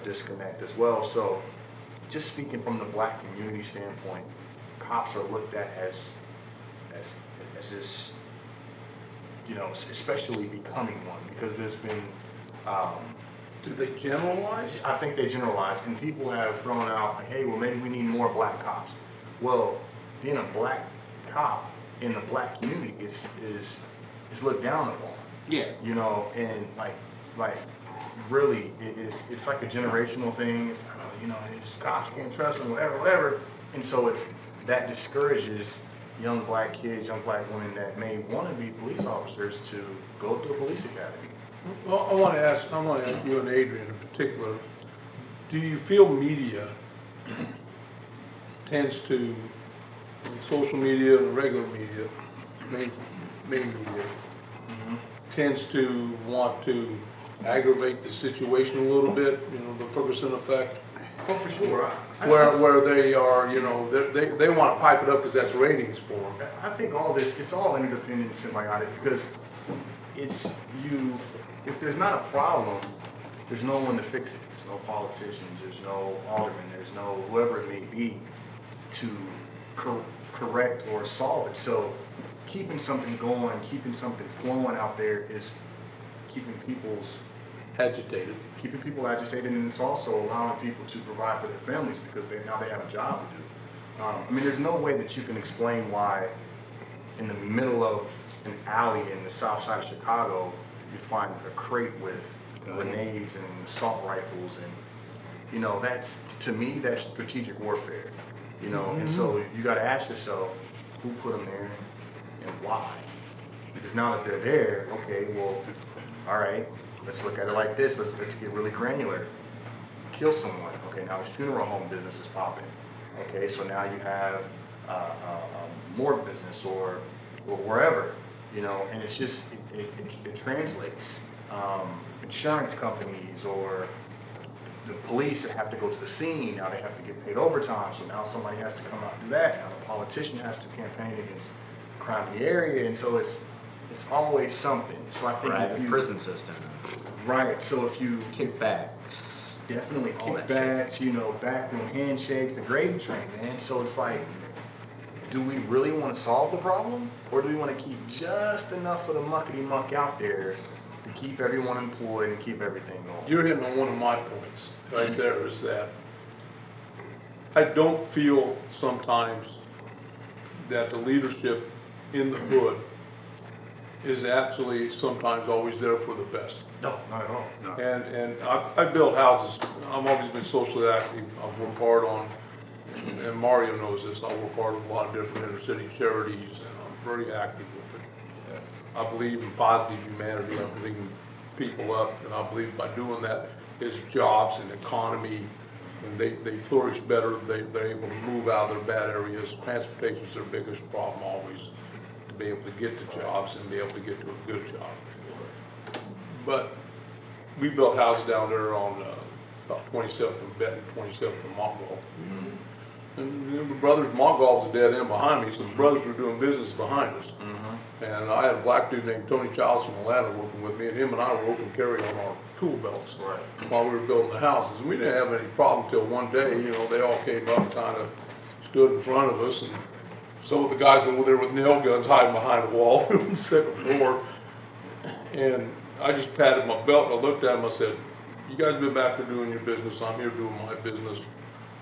disconnect as well. So just speaking from the black community standpoint, cops are looked at as just, especially becoming one, because there's been Do they generalize? I think they generalize, and people have thrown out like, hey, well, maybe we need more black cops. Well, being a black cop in the black community is looked down upon. Yeah. And like really, it's like a generational thing. It's these cops, you can't trust them, whatever. And so that discourages young black kids, young black women that may want to be police officers to go to a police academy. Well, I want to ask you and Adrian in particular, do you feel media tends to, social media and regular media, main media, tends to want to aggravate the situation a little bit, the Ferguson effect? Oh, for sure. Where they are, they want to pipe it up because that's ratings for them. I think all this, it's all interdependent and symbiotic, because if there's not a problem, there's no one to fix it. There's no politicians, there's no alderman, there's no whoever it may be to correct or solve it. So keeping something going, keeping something flowing out there is keeping people agitated, and it's also allowing people to provide for their families because now they have a job to do. There's no way that you can explain why in the middle of an alley in the south side of Chicago, you find a crate with grenades and assault rifles, and you know, that's, to me, that's strategic warfare. You know, and so you got to ask yourself, who put them there and why? Because now that they're there, okay, well, all right, let's look at it like this. Let's get really granular. Kill someone. Okay, now the funeral home business is popping. Okay, so now you have morgue business or wherever, you know, and it's just, it translates. Insurance companies or the police that have to go to the scene, now they have to get paid overtime, so now somebody has to come out and do that. Now the politician has to campaign against crime in the area, and so it's always something. So I think if you, prison system. Right, so if you Kickbacks. definitely All that kickbacks, you know, backroom handshakes, the gravy train, man. So it's like, do we really want to solve the problem, or do we want to keep just enough of the muckety muck out there to keep everyone employed and keep everything going? You're hitting on one of my points right there, is that I don't feel sometimes that the leadership in the hood is actually sometimes always there for the best. No, not at all. No. And I built houses. I've always been socially active. I've worked hard on, and Mario knows this, I work hard with a lot of different inner city charities, and I'm very active with it. I believe in positive humanity. I believe in people up, and I believe by doing that is jobs and economy, and they flourish better. They're able to move out of their bad areas. Transportation is their biggest problem always, to be able to get to jobs and be able to get to a good job. But we built houses down there on about 27th and Benton, 27th and Montgall. And the brothers, Montgall was a dead end behind me, so the brothers were doing business behind us. And I had a black dude named Tony Childs from Atlanta working with me, and him and I were open carry on our tool belts while we were building the houses. And we didn't have any problem until one day, you know, they all came up and kind of stood in front of us, and some of the guys over there with nail guns hiding behind a wall on the second floor. And I just patted my belt and I looked at him, I said, you guys been back there doing your business, I'm here doing my business.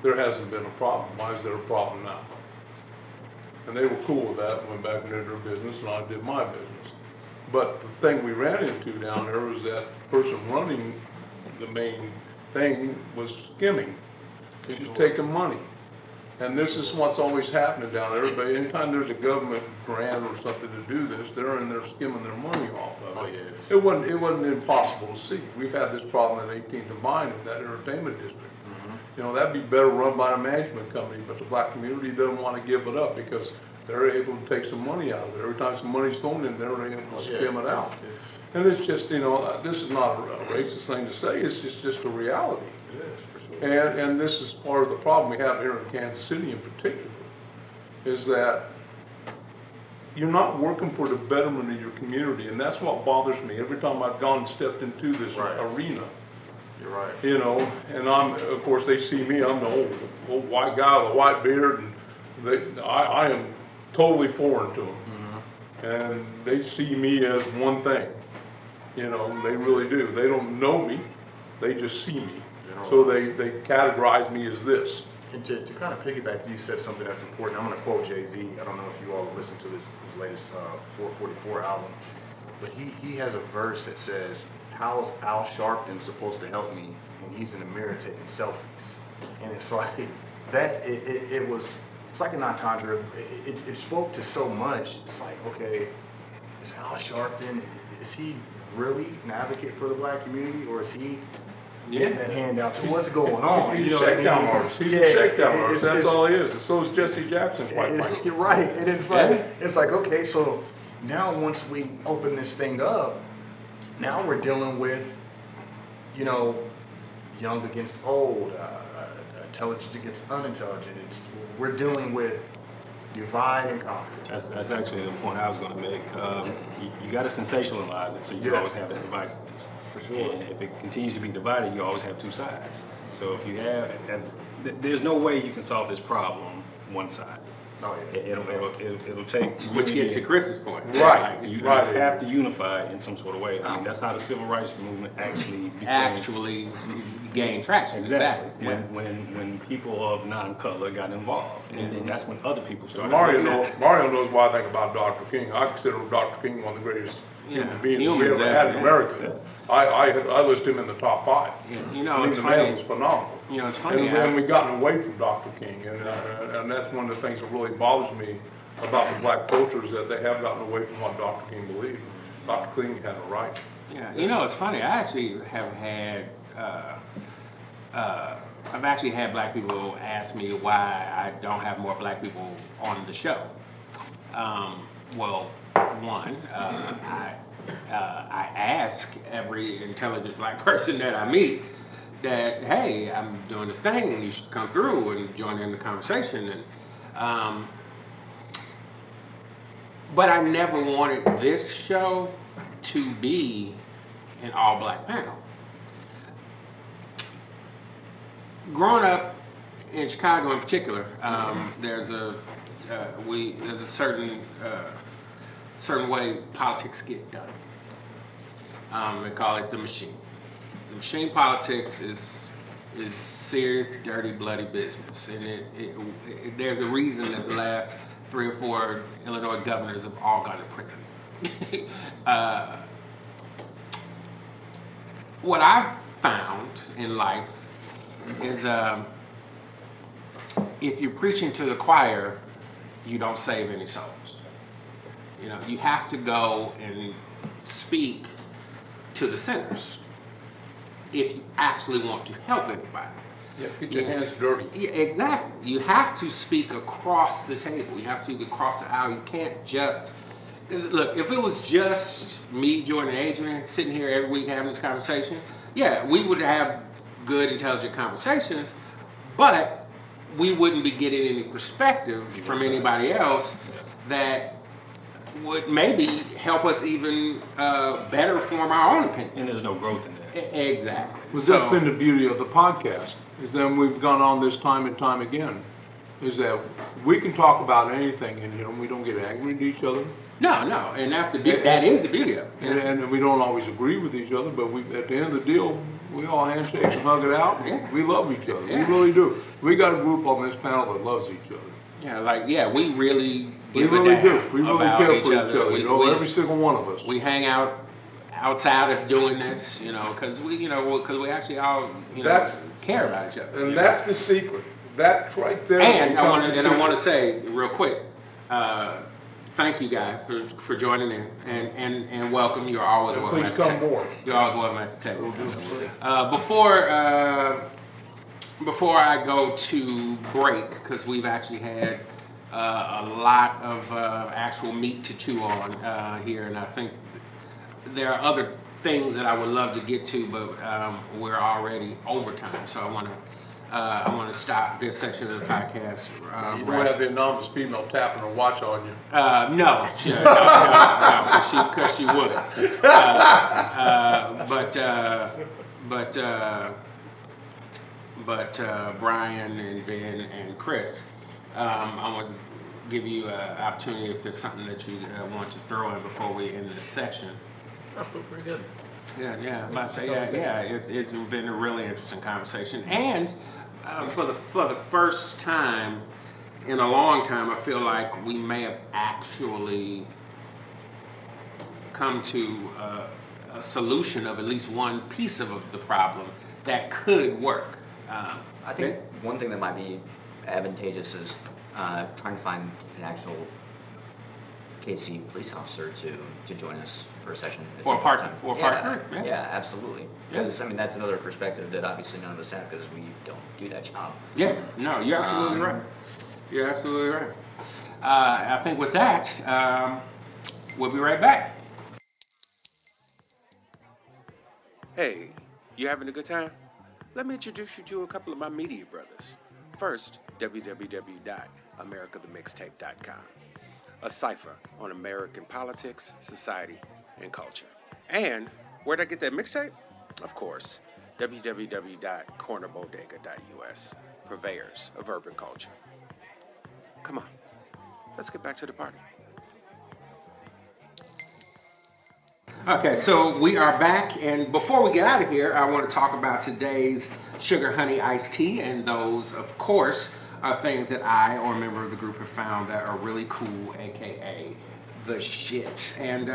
There hasn't been a problem. Why is there a problem now? And they were cool with that and went back and did their business, and I did my business. But the thing we ran into down there was that the person running the main thing was skimming. He was taking money. And this is what's always happening down there. Everybody, anytime there's a government grant or something to do this, they're in there skimming their money off of it. It wasn't impossible to see. We've had this problem at 18th and Vine in that entertainment district. You know, that'd be better run by a management company, but the black community doesn't want to give it up because they're able to take some money out of it. Every time some money's thrown in there, they're able to skim it out. And it's just, you know, this is not a racist thing to say, it's just a reality. It is, for sure. And this is part of the problem we have here in Kansas City in particular, is that you're not working for the betterment of your community, and that's what bothers me. Every time I've gone and stepped into this arena, you're right. You know, and of course they see me, I'm the old white guy with a white beard, and I am totally foreign to them. And they see me as one thing, you know, they really do. They don't know me, they just see me. So they categorize me as this. And to kind of piggyback, you said something that's important. I'm going to quote Jay-Z. I don't know if you all have listened to his latest 444 album, but he has a verse that says, how's Al Sharpton supposed to help me? And he's in the mirror taking selfies. And it's like, that, it's like an entendre. It spoke to so much. It's like, okay, is Al Sharpton, is he really an advocate for the black community, or is he getting that handout to what's going on? He's a shakedown artist. He's a shakedown artist. That's all he is. And so is Jesse Jackson, quite frankly. You're right. And it's like, okay, so now once we open this thing up, now we're dealing with, you know, young against old, intelligent against unintelligent. We're dealing with divide and conquer. That's actually the point I was going to make. You got to sensationalize it, so you always have that divisiveness. For sure. And if it continues to be divided, you always have two sides. So if you have, there's no way you can solve this problem one side. Oh, yeah. It'll take. Which gets to Chris's point. Right. You have to unify in some sort of way. I mean, that's how the civil rights movement actually gain traction. Exactly. When people of non-color got involved, and then that's when other people started. Mario knows why I think about Dr. King. I consider Dr. King one of the greatest human beings we humans ever had in yeah. America. I list him in the top 5. Yeah, I mean, it's the funny. man was phenomenal. It's funny. And we've gotten away from Dr. King, and that's one of the things that really bothers me about the black culture is that they have gotten away from what Dr. King believed. Dr. King had it right. Yeah, it's funny. I actually have had I've actually had black people ask me why I don't have more black people on the show. Well, one, I ask every intelligent black person that I meet that, hey, I'm doing this thing, you should come through and join in the conversation. And but I never wanted this show to be an all-black panel. Growing up in Chicago, in particular, there's a certain way politics get done. They call it the machine. The machine politics is serious, dirty, bloody business, and there's a reason that the last 3 or 4 Illinois governors have all gone to prison. What I've found in life is if you're preaching to the choir, you don't save any souls. You have to go and speak to the sinners if you actually want to help anybody. Yeah, get your hands dirty. Yeah, exactly. You have to speak across the table. You have to speak across the aisle. You can't just... Look, if it was just me, Jordan, and Adrian sitting here every week having this conversation, yeah, we would have good, intelligent conversations, but we wouldn't be getting any perspective from anybody else that would maybe help us even better form our own opinion. And there's no growth in that. Exactly. Well, that's been the beauty of the podcast, is then we've gone on this time and time again, is that we can talk about anything in here and we don't get angry at each other. No, and that's the beauty. That is the beauty of it. And we don't always agree with each other, but at the end of the deal, we all handshake and hug it out. Yeah. We love each other. Yeah. We really do. We got a group on this panel that loves each other. We really give We really a do. damn We really about care each for each other. other. Every single one of us. We hang out outside of doing this, because we actually all, care about each other. And that's the secret. That's right there. And I want to say real quick, thank you guys for joining in and welcome. You're always welcome. Please come more. You're always welcome at the table. Before I go to break, because we've actually had a lot of actual meat to chew on here, and I think there are other things that I would love to get to, but we're already over time, so I want to stop this section of the podcast. You don't have the anonymous female tapping her watch on you. No, because she would. But Brian and Ben and Chris, I want to give you an opportunity if there's something that you want to throw in before we end this section. I feel pretty good. Yeah. It's been a really interesting conversation, and for the first time in a long time, I feel like we may have actually come to a solution of at least one piece of the problem that could work. I think one thing that might be advantageous is trying to find an actual KC police officer to join us for a session. For part 3. Yeah, absolutely. Because that's another perspective that obviously none of us have because we don't do that job. Yeah, no, you're absolutely right. You're absolutely right. I think with that, we'll be right back. Hey, you having a good time? Let me introduce you to a couple of my media brothers. First, www.americathemixtape.com, a cipher on American politics, society, and culture. And where'd I get that mixtape? Of course, www.cornerbodega.us, purveyors of urban culture. Come on, let's get back to the party. Okay, so we are back, and before we get out of here, I want to talk about today's sugar honey iced tea, and those, of course, are things that I or a member of the group have found that are really cool, aka the shit. And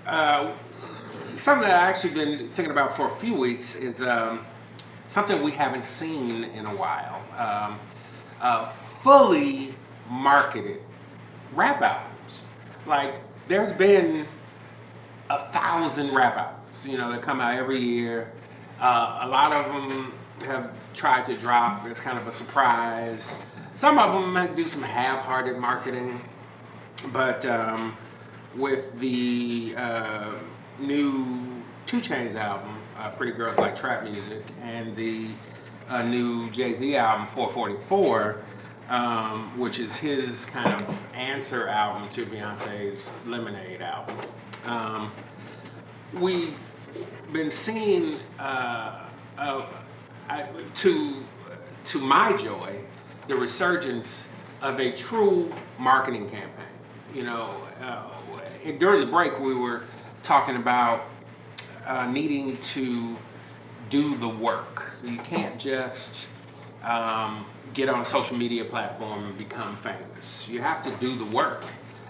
something that I've actually been thinking about for a few weeks is something we haven't seen in a while. Fully marketed rap albums. Like, there's been 1,000 rap albums, that come out every year. A lot of them have tried to drop as kind of a surprise. Some of them might do some half-hearted marketing, but with the new 2 Chainz album, Pretty Girls Like Trap Music, and the new Jay-Z album, 444, which is his kind of answer album to Beyonce's Lemonade album. We've been seeing, to my joy, the resurgence of a true marketing campaign. During the break, we were talking about needing to do the work. You can't just get on a social media platform and become famous. You have to do the work.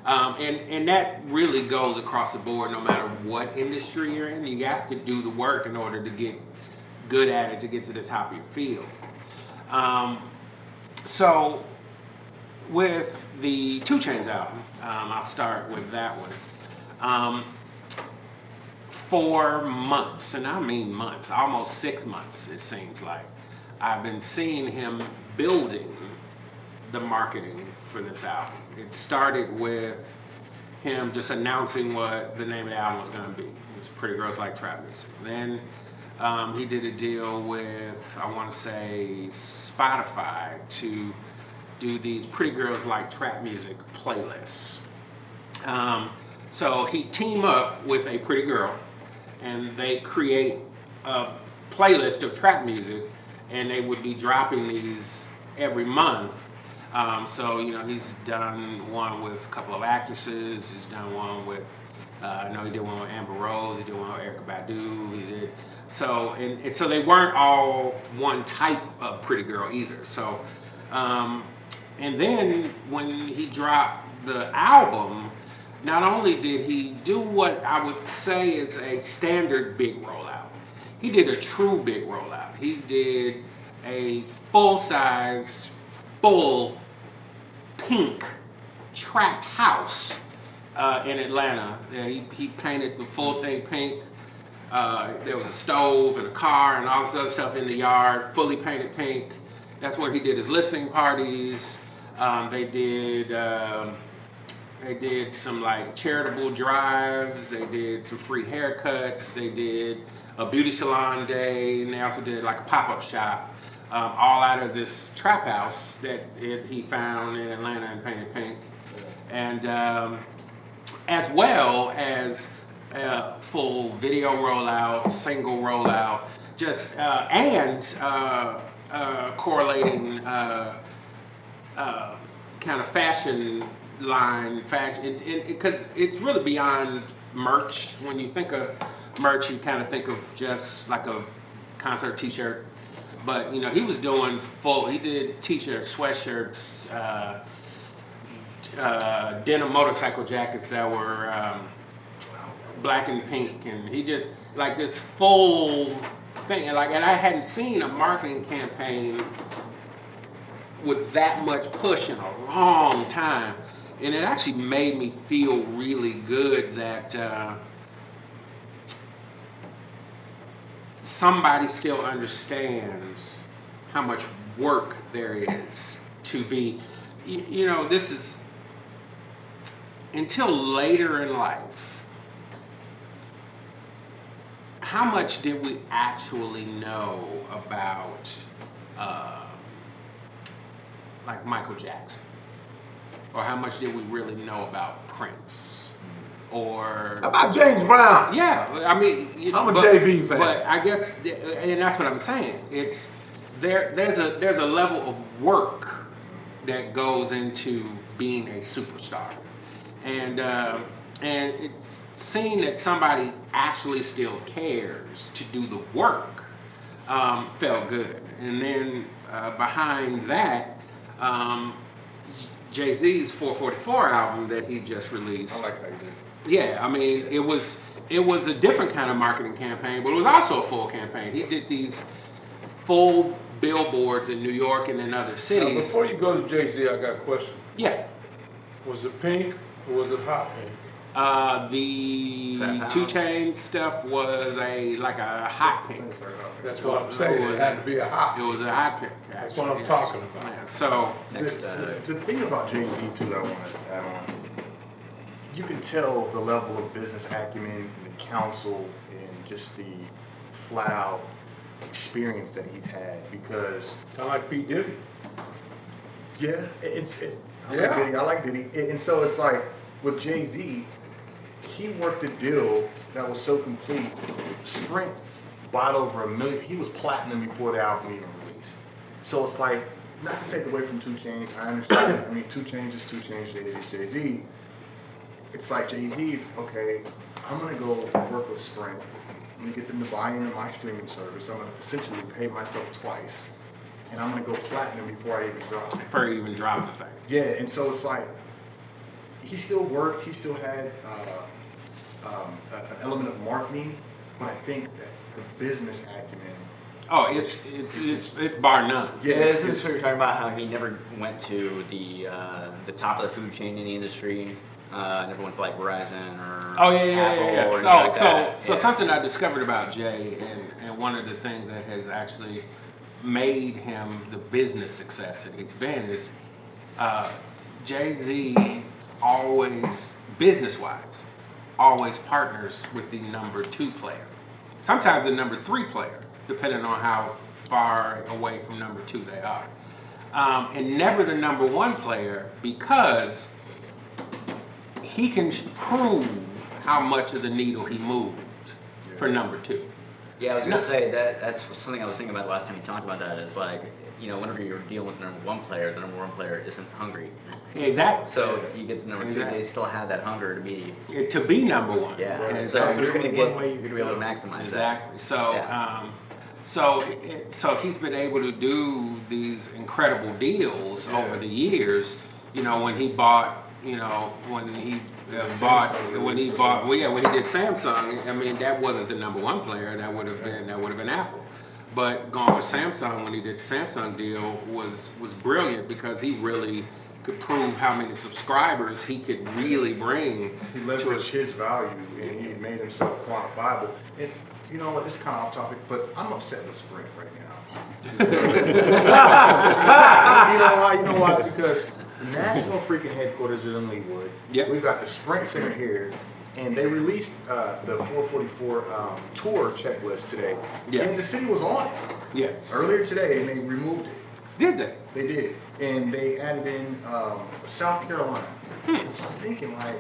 And that really goes across the board no matter what industry you're in. You have to do the work in order to get good at it, to get to the top of your field. So with the 2 Chainz album, I'll start with that one. For months, and I mean months, almost 6 months it seems like, I've been seeing him building the marketing for this album. It started with him just announcing what the name of the album was going to be. It was Pretty Girls Like Trap Music. Then he did a deal with, I want to say, Spotify to do these Pretty Girls Like Trap Music playlists. So he teamed up with a pretty girl, and they create a playlist of trap music, and they would be dropping these every month. So, he's done one with a couple of actresses. He's done one with, I know he did one with Amber Rose. He did one with Erykah Badu. He did, so they weren't all one type of pretty girl either. So, and then when he dropped the album, not only did he do what I would say is a standard big rollout, he did a true big rollout. He did a full-sized, full pink trap house in Atlanta. He painted the full thing pink. There was a stove and a car and all this other stuff in the yard, fully painted pink. That's where he did his listening parties. They did some like charitable drives. They did some free haircuts. They did a beauty salon day, and they also did like a pop-up shop, all out of this trap house that he found in Atlanta and painted pink, and as well as full video rollout, single rollout, just correlating kind of fashion line, because it's really beyond merch. When you think of merch, you kind of think of just like a concert t-shirt, but he was doing full. He did t-shirts, sweatshirts, denim motorcycle jackets that were black and pink, and he just like this full thing. And I hadn't seen a marketing campaign with that much push in a long time. And it actually made me feel really good that somebody still understands how much work there is to be, this is, until later in life, how much did we actually know about like Michael Jackson? Or how much did we really know about Prince? Or about James Brown? Yeah, I mean, I'm a JB fan. But I guess, and that's what I'm saying. It's there's a level of work that goes into being a superstar, and it's seeing that somebody actually still cares to do the work felt good. And then behind that. Jay-Z's 444 album that he just released. I like that you did. Yeah, I mean, it was it was a different kind of marketing campaign, but it was also a full campaign. He did these full billboards in New York and in other cities. Before you go to Jay-Z, I got a question. Yeah. Was it pink or was it hot pink? The 2 Chainz stuff was like a hot pink. That's what I'm saying. It had to be a hot. It was a hot pink. That's what I'm talking about. Yeah, so The thing about Jay-Z too that I want to add on, you can tell the level of business acumen and the counsel and just the flat out experience that he's had because Kind of like P. Diddy. I like Diddy. And so it's like with Jay-Z, he worked a deal that was so complete. Sprint bought over 1 million. He was platinum before the album even released. So it's like, not to take away from 2 Chainz, I understand. I mean, 2 Chainz is 2 Chainz, Jay-Z is Jay-Z. It's like Jay-Z's, okay, I'm gonna go work with Sprint. I'm gonna get them to buy into my streaming service. I'm gonna essentially pay myself twice. And I'm gonna go platinum before I even drop. before you even dropped the thing. Yeah, and so it's like, he still worked, he still had an element of marketing, but I think that the business acumen. Oh, it's bar none. Yeah, this is what you're talking about. How he never went to the top of the food chain in the industry. Never went to like Verizon or Oh yeah. Apple or anything So like that. so something I discovered about Jay, and one of the things that has actually made him the business success that he's been is Jay-Z always, business-wise, always partners with the number 2 player. Sometimes the number 3 player, depending on how far away from number 2 they are. And never the number 1 player because he can prove how much of the needle he moved for number 2. Yeah, I was gonna say that's something I was thinking about the last time you talked about that. Is like, you know, whenever you're dealing with the number 1 player, the number 1 player isn't hungry. Exactly. So you get to number 2, Exactly. they still have that hunger to be. To be number 1. Yeah. And So that's- you're gonna get. one way you You're can gonna be able to go. maximize Exactly. So, Yeah. so he's been able to do these incredible deals over the years. You know, when he bought, when he bought, when he did Samsung. I mean, that wasn't the number 1 player. That would have been Apple. But going with Samsung when he did the Samsung deal was brilliant because he really could prove how many subscribers he could really bring. He leveraged his value and he made himself quantifiable. And you know what, this is kind of off topic, but I'm upset with Sprint right now. You know why? Because the national freaking headquarters is in Leawood. Yep. We've got the Sprint Center here, and they released the 444 tour checklist today. Yes. Kansas City was on it Yes. earlier today, and they removed it. Did they? They did, and they added in South Carolina. And so I'm thinking, like,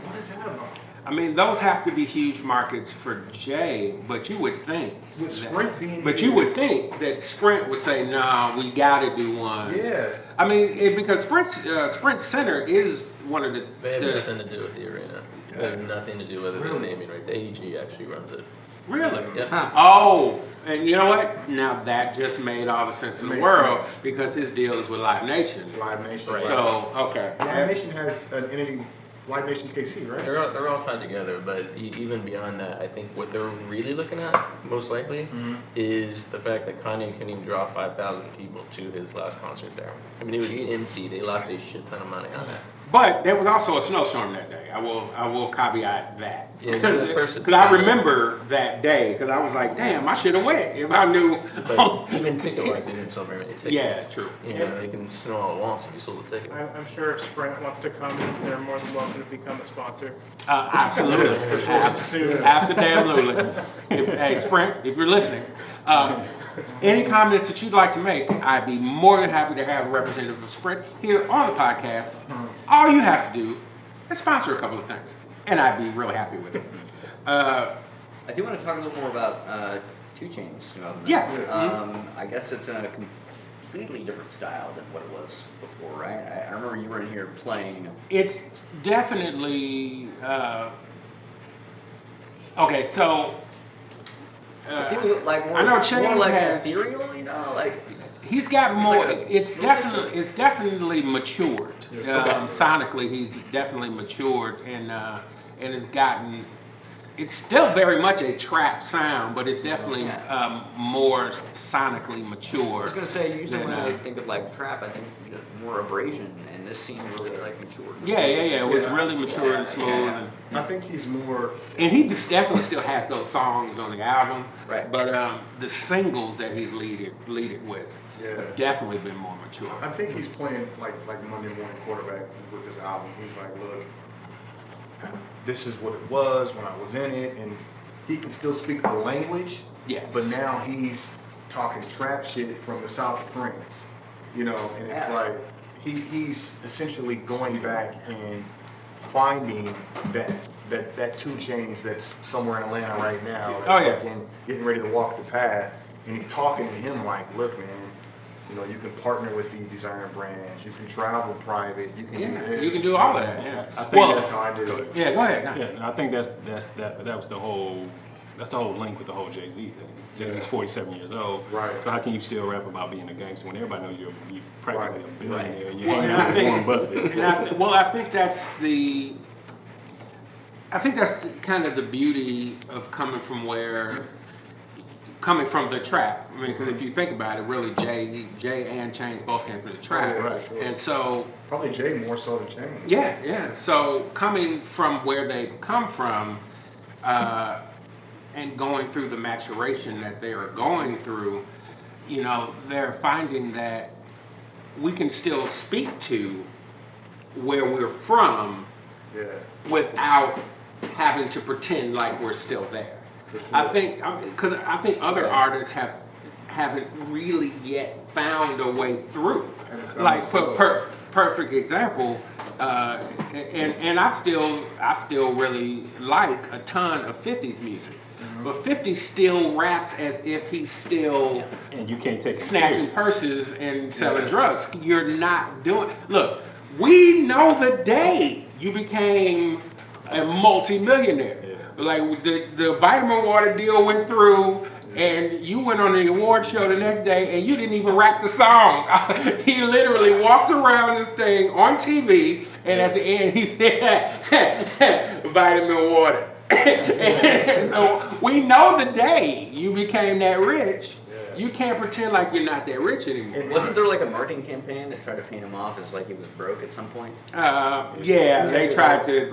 what is that about? I mean, those have to be huge markets for Jay, but you would think. With Sprint being But here- you would think that Sprint would say, "No, we got to do one." Yeah. I mean, because Sprint Center is one of the. They have nothing to do with the arena. They have nothing to do other than naming rights. AEG actually runs it. Really? Yeah. Oh, and you know what? Now that just made all the sense in the Makes world sense. because his deal is with Live Nation. Live Nation. So okay. Live Nation has an entity, Live Nation KC, right? They're all tied together, but even beyond that, I think what they're really looking at, most likely, is the fact that Kanye couldn't even draw 5,000 people to his last concert there. I mean, it was empty. They lost a shit ton of money on that. But there was also a snowstorm that day. I will caveat that. Yeah, Because I remember that day because I was like, damn, I should have went if I knew. But even ticket-wise, they didn't sell very many tickets. Yeah, it's true. You know, they can snow all at once if you sold the tickets. I'm sure if Sprint wants to come, they're more than welcome to become a sponsor. Absolutely. Absolutely. Hey, Sprint, if you're listening, any comments that you'd like to make, I'd be more than happy to have a representative of Sprint here on the podcast. All you have to do is sponsor a couple of things, and I'd be really happy with it. I do want to talk a little more about 2 Chainz. Yeah. I guess it's a completely different style than what it was before, right? I remember you were in here playing. It's definitely okay. So It seemed like more, I know more Chainz like has. ethereal, you know, like. He's got more. like a It's smoother definitely matured. Sonically, he's definitely matured and has gotten. it's still very much a trap sound, but it's definitely more sonically mature. I was gonna say usually when I think of like trap, I think more abrasion, and this seemed really like mature. Yeah. It was really mature and smooth. Yeah. And, I think he's more. and he just definitely still has those songs on the album. Right. But the singles that he's leaded with have definitely been more mature. I think he's playing like Monday morning quarterback with this album. He's like, look, this is what it was when I was in it, and he can still speak the language. Yes. But now he's talking trap shit from the south of France, you know, and it's like he's essentially going back and finding that 2 Chainz that's somewhere in Atlanta right now. That's fucking getting ready to walk the path, and he's talking to him like, look, man. You know, you can partner with these designer brands. You can travel private. You can do this. You can do all of that. Yeah. I think that's how I do it. Yeah, go ahead. No. Yeah, I think that was the whole link with the whole Jay-Z thing. Jay-Z's 47 years old. Right. So how can you still rap about being a gangster when everybody knows you're practically a billionaire? Right. You're Well, hanging out with Warren Buffett. I think that's kind of the beauty of coming from the trap. I mean, because if you think about it, really, Jay and Chainz both came from the trap. Right, sure. And so... Probably Jay more so than Chainz. Yeah. So coming from where they've come from and going through the maturation that they are going through, you know, they're finding that we can still speak to where we're from without having to pretend like we're still there. Sure. I think other artists haven't really yet found a way through. Like perfect example, and I still really like a ton of 50's music, but 50 still raps as if he's still and you can't take snatching purses and selling drugs. You're not doing. Look, we know the day you became a multi-millionaire. Like the vitamin water deal went through, and you went on the award show the next day, and you didn't even rap the song. He literally walked around this thing on TV, and at the end he said, "Vitamin water." So we know the day you became that rich. You can't pretend like you're not that rich anymore. And wasn't there like a marketing campaign that tried to paint him off as like he was broke at some point? They tried to,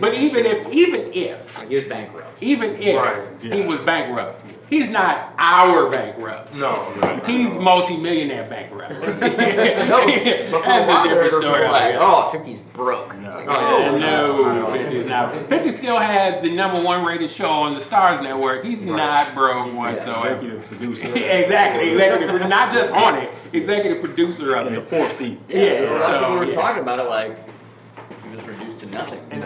but even if Like he was bankrupt. Even if he was bankrupt, he's not our bankrupt. No. He's multi-millionaire bankrupt. That's a That's different story. Like, 50's broke. It's like, No, 50's not. 50 still has the #1 rated show on the Stars Network. He's not broke whatsoever. Executive producer. Exactly, not just on it, executive producer of In the it. 4th season. Yeah, so we were talking about it like he was reduced to nothing. And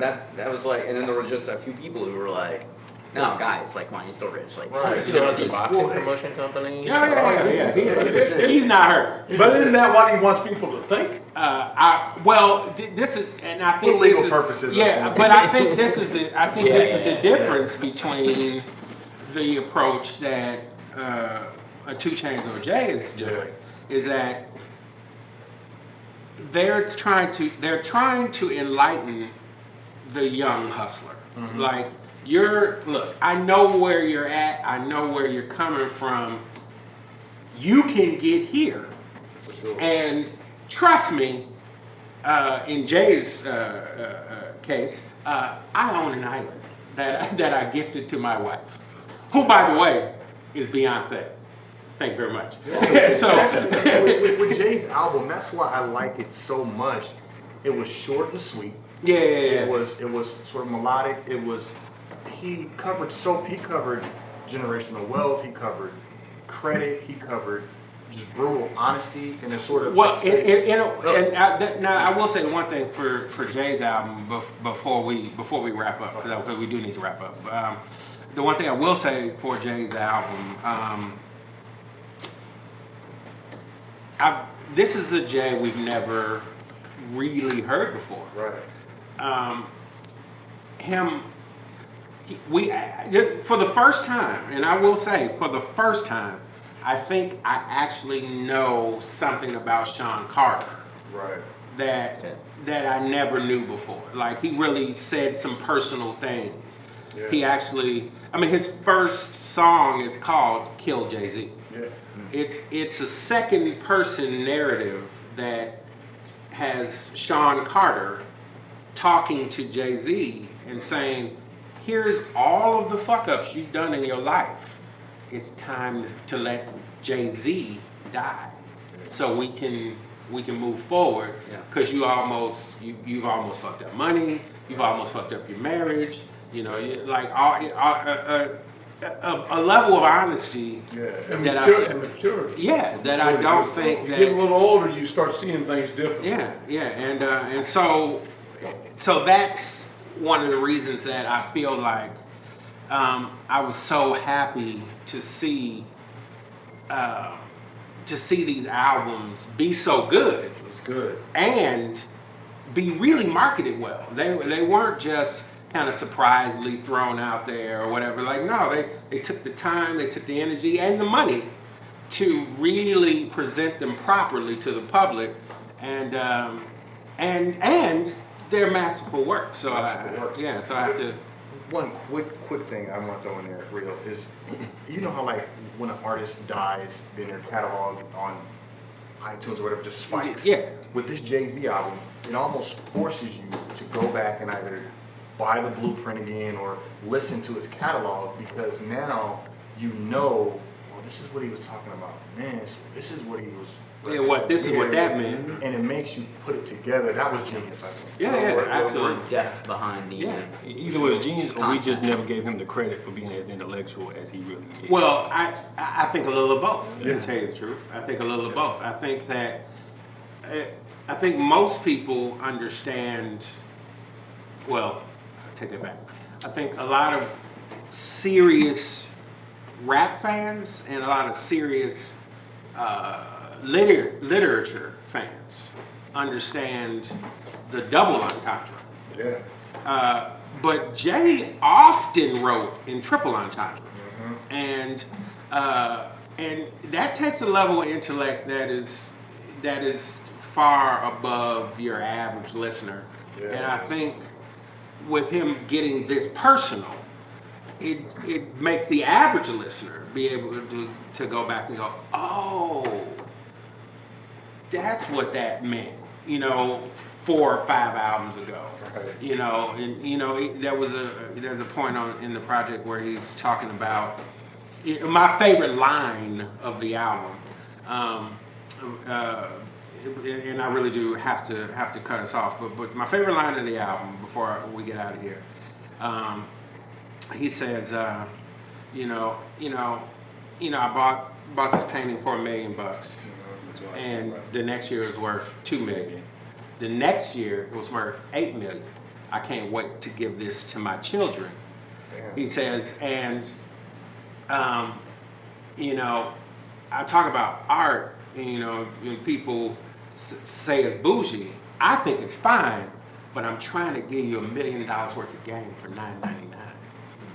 that was like, and then there were just a few people who were like, no, guys, like, come on, he's still rich. Like, Right. He still has the boxing promotion company. Yeah. He's not hurt. But isn't that what he wants people to think? This is, and I think For legal this is, purposes. yeah, but I think this is the difference between the approach that a 2 Chainz or Jay is doing, is that they're trying to enlighten the young hustler. Like, look, I know where you're at, I know where you're coming from. You can get here. For sure. And trust me, in Jay's case, I own an island that I gifted to my wife, who, by the way, is Beyonce. Thank you very much. With Jay's album, that's why I like it so much. It was short and sweet. Yeah. It was sort of melodic. He covered generational wealth. He covered credit. He covered just brutal honesty, and it's sort of now I will say one thing for Jay's album before we wrap up, because we do need to wrap up. The one thing I will say for Jay's album, this is the Jay we've never really heard before. right. For the first time, and I will say, for the first time, I think I actually know something about Sean Carter. Right. that I never knew before. Like, he really said some personal things. Yeah. He actually, I mean, his first song is called Kill Jay-Z. Yeah. It's a second person narrative that has Sean Carter talking to Jay-Z and saying, here's all of the fuck ups you've done in your life. It's time to let Jay-Z die so we can move forward, because you've almost fucked up money, you've almost fucked up your marriage, a level of honesty And that maturity. that I don't think you that get a little older, you start seeing things differently. and so that's one of the reasons that I feel like I was so happy to see these albums be so good. It's good. And be really marketed well. They weren't just kind of surprisingly thrown out there or whatever. Like, no, they took the time, they took the energy and the money to really present them properly to the public, and they're masterful work. So I have to. One quick thing I want to throw in there, real, is you know how like when an artist dies, then their catalog on iTunes or whatever just spikes. Yeah. With this Jay-Z album, it almost forces you to go back and either buy the blueprint again or listen to his catalog, because now you know, well, this is what he was talking about. Man, so this is what he was. This is what that meant. And it makes you put it together. That was genius, I think. Absolutely. More depth behind the. Either it was genius, or we just never gave him the credit for being as intellectual as he really is. Well, I think a little of both, to tell you the truth. I think a little of both. I think that, I think most people understand, well, I'll take that back. I think a lot of serious rap fans and a lot of serious literature fans understand the double entendre. Yeah. But Jay often wrote in triple entendre, and that takes a level of intellect that is far above your average listener. Yeah. And I think with him getting this personal, it makes the average listener be able to go back and go, oh, that's what that meant, 4 or 5 albums ago. Right. There's a point in the project where he's talking about my favorite line of the album, and I really do have to cut us off. But my favorite line of the album before we get out of here, he says, I bought this painting for $1 million, and the next year it was worth $2 million. The next year it was worth $8 million. I can't wait to give this to my children. Damn. He says, and I talk about art, when people say it's bougie, I think it's fine, but I'm trying to give you $1 million worth of game for $9.99.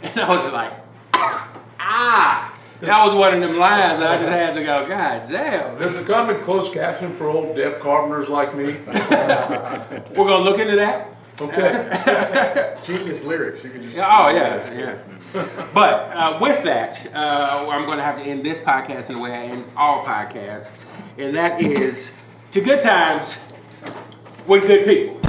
And I was like, that was one of them lines that I just had to go, God damn. Does it come in closed caption for old deaf carpenters like me? We're going to look into that. Okay. Genius lyrics. You can just. Yeah. But with that, I'm going to have to end this podcast in the way I end all podcasts, and that is to good times with good people.